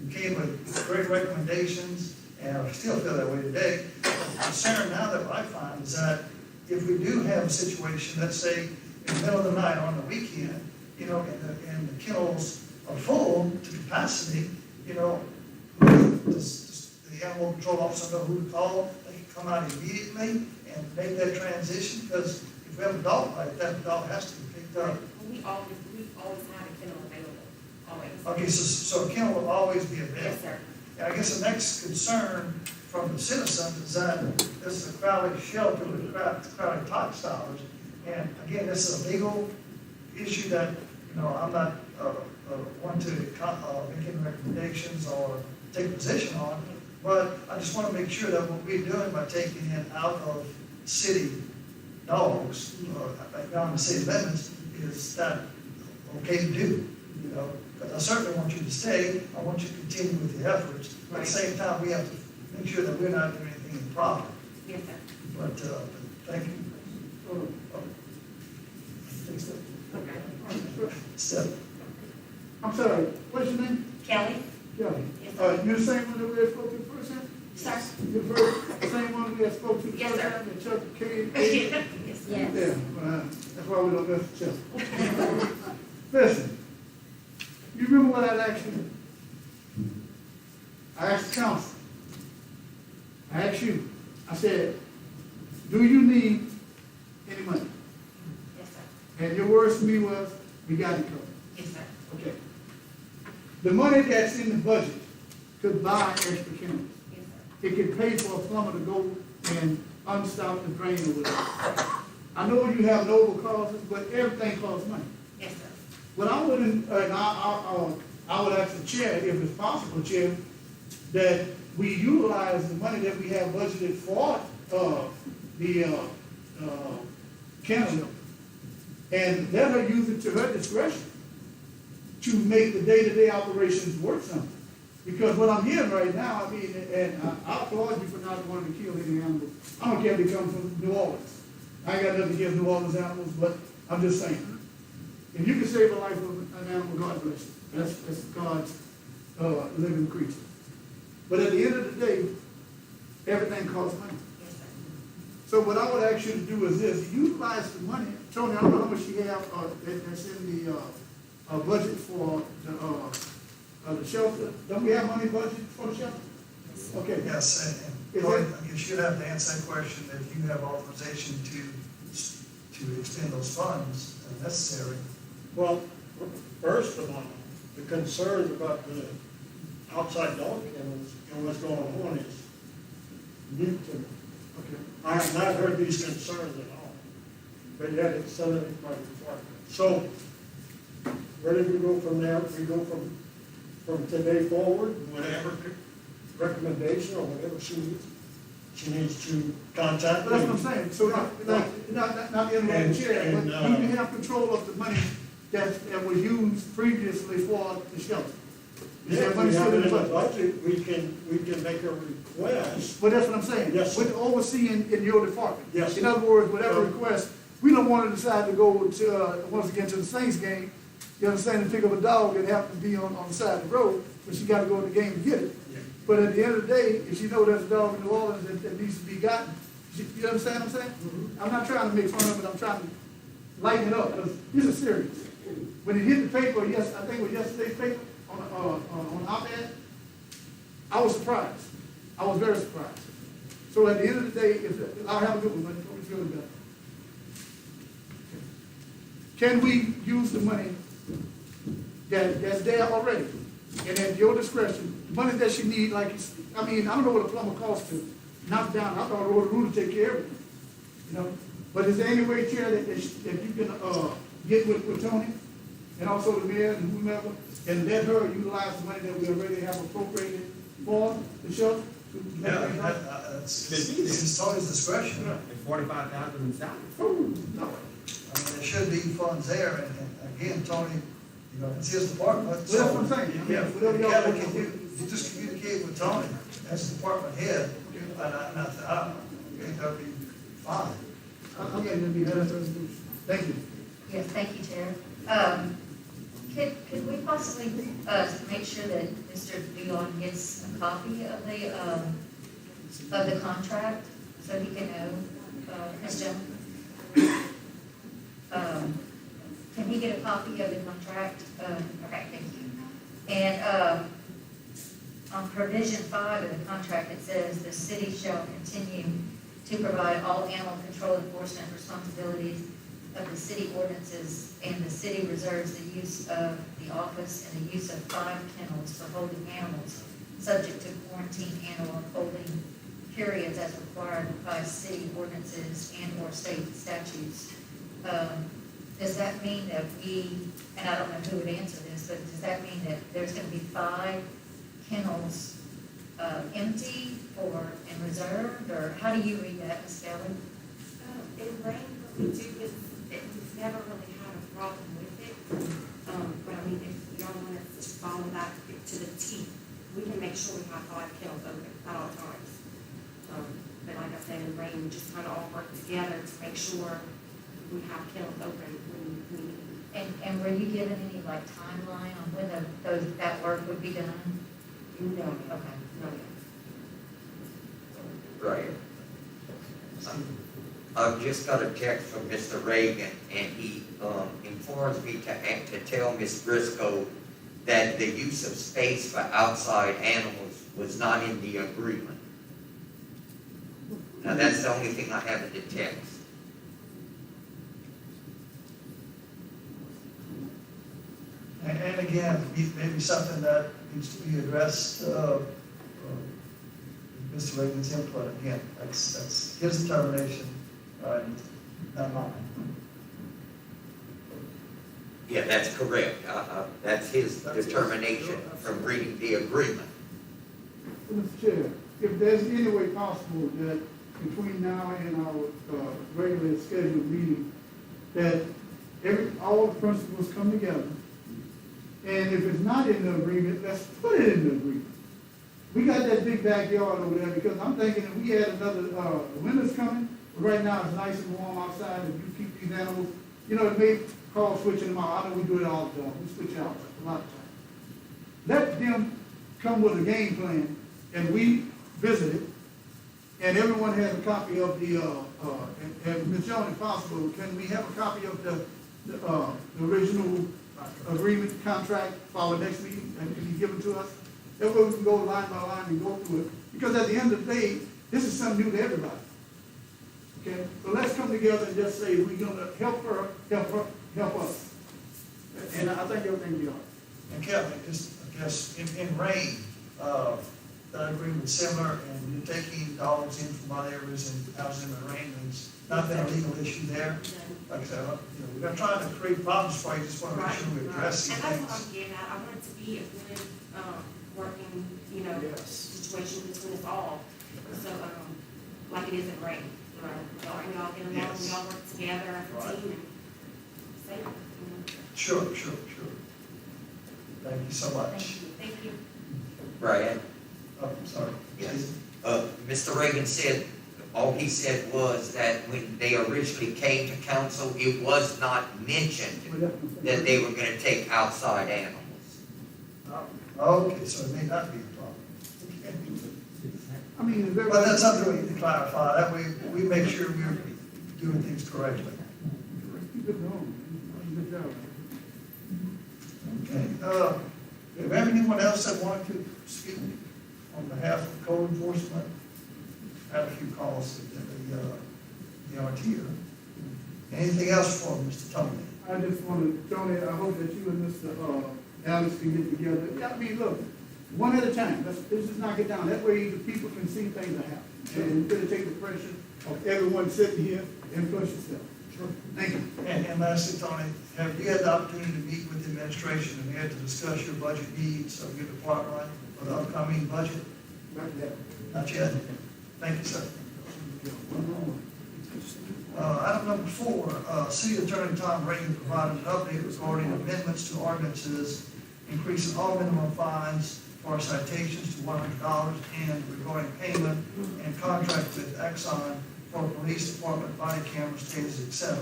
we came with great recommendations, and I still feel that way today. The concern now that I find is that if we do have a situation, let's say in the middle of the night on the weekend, and the kennels are full to capacity, does the animal control officer know who to call? They can come out immediately and make that transition, because if we have a dog bite, that dog has to be picked up. We always had a kennel available, always. Okay, so a kennel will always be available. Yes, sir. And I guess the next concern from the citizens is that this is a Crowley shelter with Crowley textiles. And again, this is a legal issue that, I'm not one to make any recommendations or take a position on, but I just want to make sure that what we're doing by taking it out of city dogs, beyond the city limits, is that okay to do, you know? Because I certainly want you to stay, I want you to continue with the efforts, but at the same time, we have to make sure that we're not doing anything improper. Yes, sir. But, thank you. Step. I'm sorry, what's your name? Kelly? Kelly. Yes, sir. You the same one that we had spoke to the first time? Sir? You the same one we had spoke to the Yes, first sir. time, that Chuck came? Yes, sir. Yes. Yeah, well, that's why we don't mess with Chuck. Listen, you remember what I asked you? I asked the council. I asked you, I said, do you need any money? Yes, sir. And your words to me was, we got it covered. Yes, sir. Okay. The money that's in the budget could buy extra chemicals. Yes, sir. It could pay for a plumber to go and unstop the drain or whatever. I know you have noble causes, but everything costs money. Yes, sir. But I wouldn't, and I would ask the chair, if it's possible, Chair, that we utilize the money that we have budgeted for, the kennel, and let her use it to her discretion to make the day-to-day operations work something. Because what I'm hearing right now, I mean, and I applaud you for not wanting to kill any animals. I don't care if they come from New Orleans. I ain't got nothing against New Orleans animals, but I'm just saying. If you can save a life of an animal, God bless you. That's God's living creature. But at the end of the day, everything costs money. Yes, sir. So what I would ask you to do is this, utilize the money. Tony, I don't know how much you have, that's in the, budget for the shelter. Don't we have money budget for the shelter? Okay. Yes, Is and you should have to answer that question if you have authorization to extend those funds if necessary. Well, first of all, the concerns about the outside dog kennels and what's going on is new to me. Okay. I have not heard these concerns at all, but yet it's something in my department. So, where did we go from there? We go from today forward, whatever recommendation or whatever she needs to contact But that's what I'm me. saying, so not the interrupting chair, but do you have control of the money that was used previously for the shelter? Is Yeah, there if money we still have in it the in the budget? budget, we can make a request. But that's what I'm saying. Yes, sir. With overseeing in your department. Yes, sir. In other words, whatever Yeah. request, we don't want to decide to go to, once again, to the Saints game, you understand, and pick up a dog that happens to be on the side of the road, but she got to go to the game to get it. Yeah. But at the end of the day, if you know there's a dog in New Orleans that needs to be gotten, you understand what I'm saying? Mm-hmm. I'm not trying to make fun of it, I'm trying to lighten it up, because this is serious. When it hit the paper, yes, I think it was yesterday's paper, on op-ed, I was surprised. I was very surprised. So at the end of the day, I'll have a good one, but hope you feel better. Can we use the money that's there already? And at your discretion, the money that you need, like, I mean, I don't know what a plumber costs to knock down, I thought a rooter take care of it, you know? But is there any way, Chair, that you can, get with Tony and also the mayor and whomever, and let her utilize the money that we already have appropriated for the shelter? It's Tony's discretion. $45,000 in salary. No. I mean, there should be funds there, and again, Tony, you know, it's his department. Well, that's what I'm saying. I mean, Yeah, whatever y'all Kevin, want to do. you just communicate with Tony, that's the department head, and I think that'd be fine. Okay, let me have that resolution. Thank you. Yes, thank you, Chair. Could we possibly, make sure that Mr. Dillon gets a copy of the contract, so he can know, Ms. Jones? Can he get a copy of the contract? Okay, thank you. And, on provision 5 of the contract, it says, the city shall continue to provide all animal control enforcement responsibilities of the city ordinances, and the city reserves the use of the office and the use of 5 kennels for holding animals, subject to quarantine animal holding periods as required by city ordinances and or state statutes. Does that mean that we, and I don't know who would answer this, but does that mean that there's going to be 5 kennels empty or in reserve, or how do you read that, Ms. Kelly? In rain, what we do is, we've never really had a problem with it. But I mean, if y'all want us to follow that to the T, we can make sure we have 5 kennels open at all times. But like I said, in rain, we just kind of all work together to make sure we have kennels open when we need. And were you given any like timeline on when that work would be done? No, Okay. no. Right. I've just got a text from Mr. Reagan, and he informs me to tell Ms. Briscoe that the use of space for outside animals was not in the agreement. Now, that's the only thing I have in the text. And again, maybe something that needs to be addressed, Mr. Reagan's input, again, that's his determination, not mine. Yeah, that's correct. That's his determination from reading the agreement. Mr. Chair, if there's any way possible that between now and our regularly scheduled meeting, that all the principals come together, and if it's not in the agreement, let's put it in the agreement. We got that big backyard over there, because I'm thinking if we had another, winter's coming, but right now it's nice and warm outside, and you keep these animals, it may call switching them out. I know we do it all the time, we switch out a lot of times. Let them come with a game plan, and we visit it, and everyone has a copy of the, and Ms. Jones, if possible, can we have a copy of the original agreement contract for our next meeting, and can you give it to us? That way we can go line by line and go through it, because at the end of the day, this is something new to everybody. Okay, so let's come together and just say, we're gonna help her, help us. And I think everything will be all right. And Kevin, I guess, in rain, that agreement's similar, and you're taking dogs in from other areas and housing them in rain, there's not been a legal issue there. Like I said, we're not trying to create problems for you, just want to make sure we address these And that's things. what I'm getting at. I want it to be a good, working, Yes. situation between us all. So, like it is in rain, y'all get along, Yes. y'all work together as a Right. team and say, Sure. Thank you so much. thank you. Brian? Oh, I'm sorry. Yes. Mr. Reagan said, all he said was that when they originally came to council, it was not mentioned that they were gonna take outside animals. Okay, so it may not be a problem. Okay. I mean, is there? But that's something we need to clarify, that way we make sure we're doing things correctly. Keep it going. Good job. Okay, do we have anyone else that wanted to speak on behalf of code enforcement? Had a few calls that they aren't here. Anything else for Mr. Tony? I just want to, Tony, I hope that you and Mr. Alex can get together. I mean, look, one at a time, let's just knock it down. That way the people can see things are happening. And we're gonna take the pressure of everyone sitting here and push yourself. Thank you. And lastly, Tony, have you had the opportunity to meet with the administration and had to discuss your budget needs of your department for the upcoming budget? Not yet. Not yet? Thank you, sir. Item number 4, City Attorney Tom Reagan provided an update regarding amendments to ordinances, increasing all minimum fines for citations to $100 and regarding payment and contract with Exxon for police department body cameras, tasers, etc.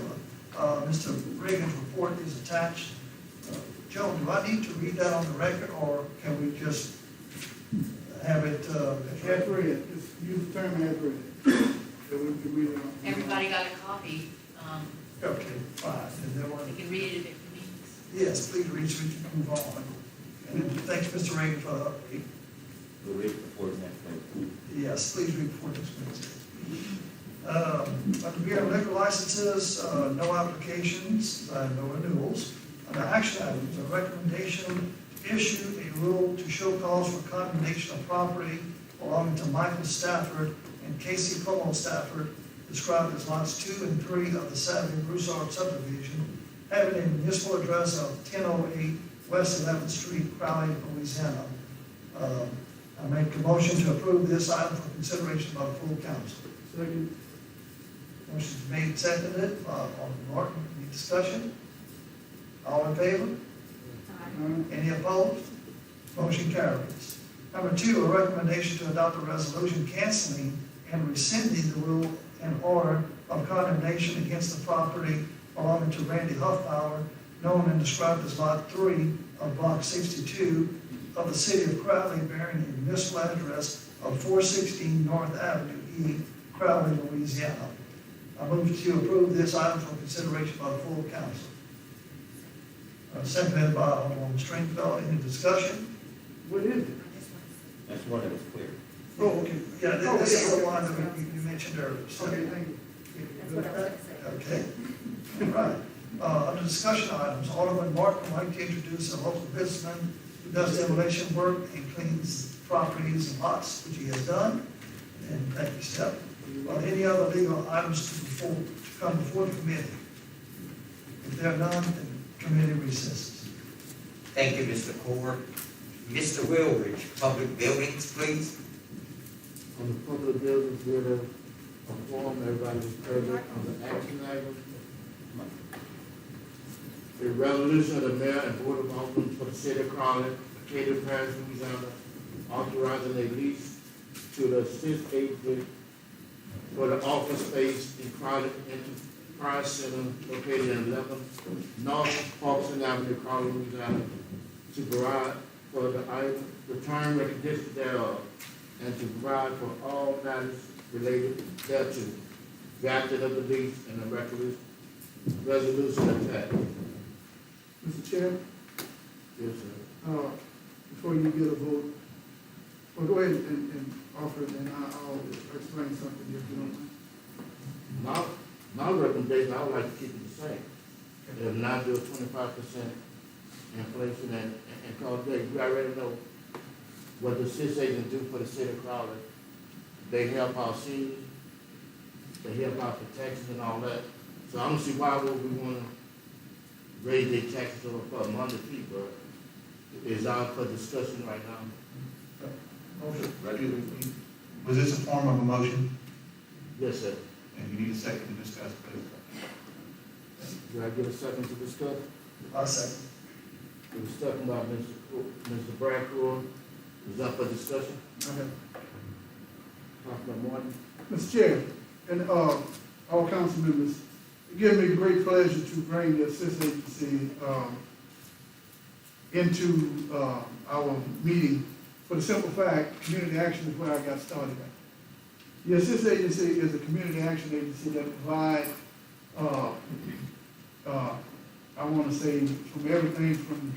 Mr. Reagan's report is attached. Joe, do I need to read that on the record, or can we just have it? As read, just use the term as read. So we can read it on. Everybody got a copy, Okay, fine. And then they can read it if it needs. yes, please read so we can move on. And thanks, Mr. Reagan, for the update. We'll read it before the next meeting. Yes, please read before this Wednesday. Under beer and liquor licenses, no applications, no renewals. Under action items, a recommendation to issue a rule to show cause for condemnation of property belonging to Michael Stafford and Casey Como Stafford, described as lots 2 and 3 of the Savvy Broussard subdivision, having a municipal address of 1008 West 11th Street, Crowley, Louisiana. I make a motion to approve this item for consideration by the full council. Second. Motion's made, seconded, Alderman Martin, any discussion? All in favor? Any opposed? Motion carries. Number 2, a recommendation to adopt a resolution canceling and rescinding the rule and order of condemnation against the property belonging to Randy Huffbauer, known and described as Lot 3 of Block 62 of the City of Crowley, bearing a municipal address of 416 North Avenue E, Crowley, Louisiana. I move to approve this item for consideration by the full council. Seconded by Alderman Stringfellow. Any discussion? What is it? That's one that was clear. Oh, okay. Yeah, this is the one that you mentioned earlier. So- Okay, thank you. That's what I was gonna say. Okay, all right. Under discussion items, Alderman Martin would like to introduce a local businessman who does demolition work and cleans properties and lots, which he has done. And thank you, Steph. Any other legal items to come before the committee? If there are none, then committee recesses. Thank you, Mr. Core. Mr. Wilridge, Public Buildings, please. On the public buildings, we're to inform everybody was present on the action item. The resolution of the mayor and board of aldermen for the city of Crowley, City of Crowley, Louisiana, authorizing a lease to the assist agency for the office space in Crowley Enterprise Center located in 11 North Parkson Avenue, Crowley, Louisiana, to provide for the item, return recognition thereof, and to provide for all matters related thereto. Drafted of the lease and the resolution attached. Mr. Chair, Yes, sir. before you get a vote, well, go ahead and offer it, and I'll explain something if you don't mind. My recommendation, I would like to keep it the same. If not, do a 25% inflation and cause that, you already know what the CIS agents do for the city of Crowley. They help our seniors, they help our protection and all that. So I don't see why would we want to raise their taxes for among the people. It's out for discussion right now. Was this a form of a motion? Yes, sir. And you need a second to discuss, please. Do I get a second to discuss? I'll second. It was second by Mr. Brad Cool. Is up for discussion? Okay. Councilman Martin? Mr. Chair, and all council members, it gives me great pleasure to bring the assist agency into our meeting for the simple fact, community action is where I got started at. The assist agency is a community action agency that provides, I want to say, from everything from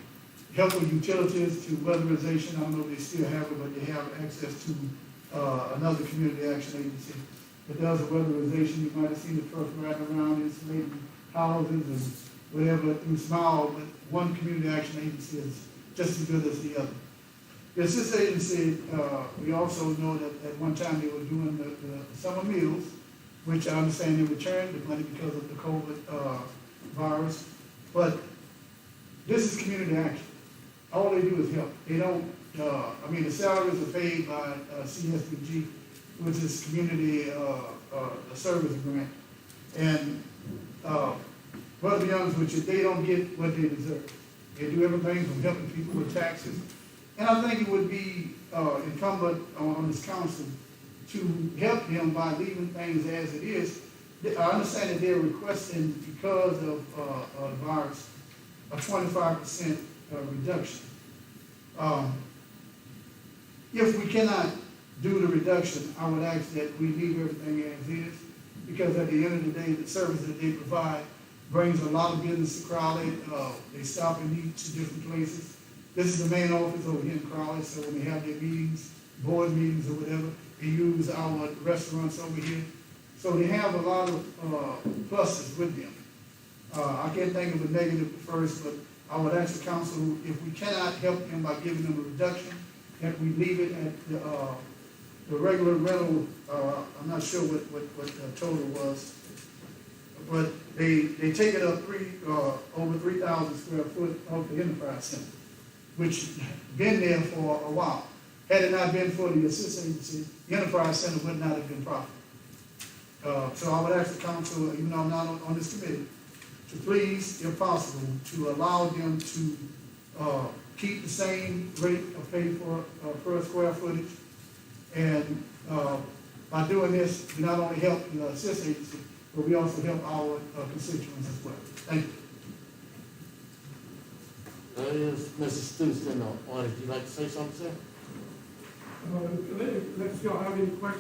help with utilities to weatherization. I don't know if they still have it, but they have access to another community action agency that does the weatherization. You might have seen the trucks riding around insulating houses and whatever through SMILE, but one community action agency is just as good as the other. The assist agency, we also know that at one time they were doing the summer meals, which I understand they returned the money because of the COVID virus. But this is community action. All they do is help. They don't, the salaries are paid by CSBG, which is community service grant. And but to be honest with you, they don't get what they deserve. They do everything from helping people with taxes. And I think it would be incumbent on this council to help them by leaving things as it is. I understand that they're requesting, because of the virus, a 25% reduction. If we cannot do the reduction, I would ask that we leave everything as is, because at the end of the day, the service that they provide brings a lot of business to Crowley. They stop and eat to different places. This is the main office over here in Crowley, so when they have their meetings, board meetings or whatever, they use our restaurants over here. So they have a lot of pluses with them. I can't think of a negative at first, but I would ask the council, if we cannot help them by giving them a reduction, that we leave it at the regular rental. I'm not sure what the total was, but they take it up over 3,000 square foot of the Enterprise Center, which been there for a while. Had it not been for the assist agency, the Enterprise Center would not have been profitable. So I would ask the council, even though I'm not on this committee, to please, if possible, to allow them to, keep the same rate of pay for, per square footage. And, by doing this, we not only help the assist agency, but we also help our constituents as well. Thank you. That is Mrs. Houston, would you like to say something, sir? Unless y'all have any questions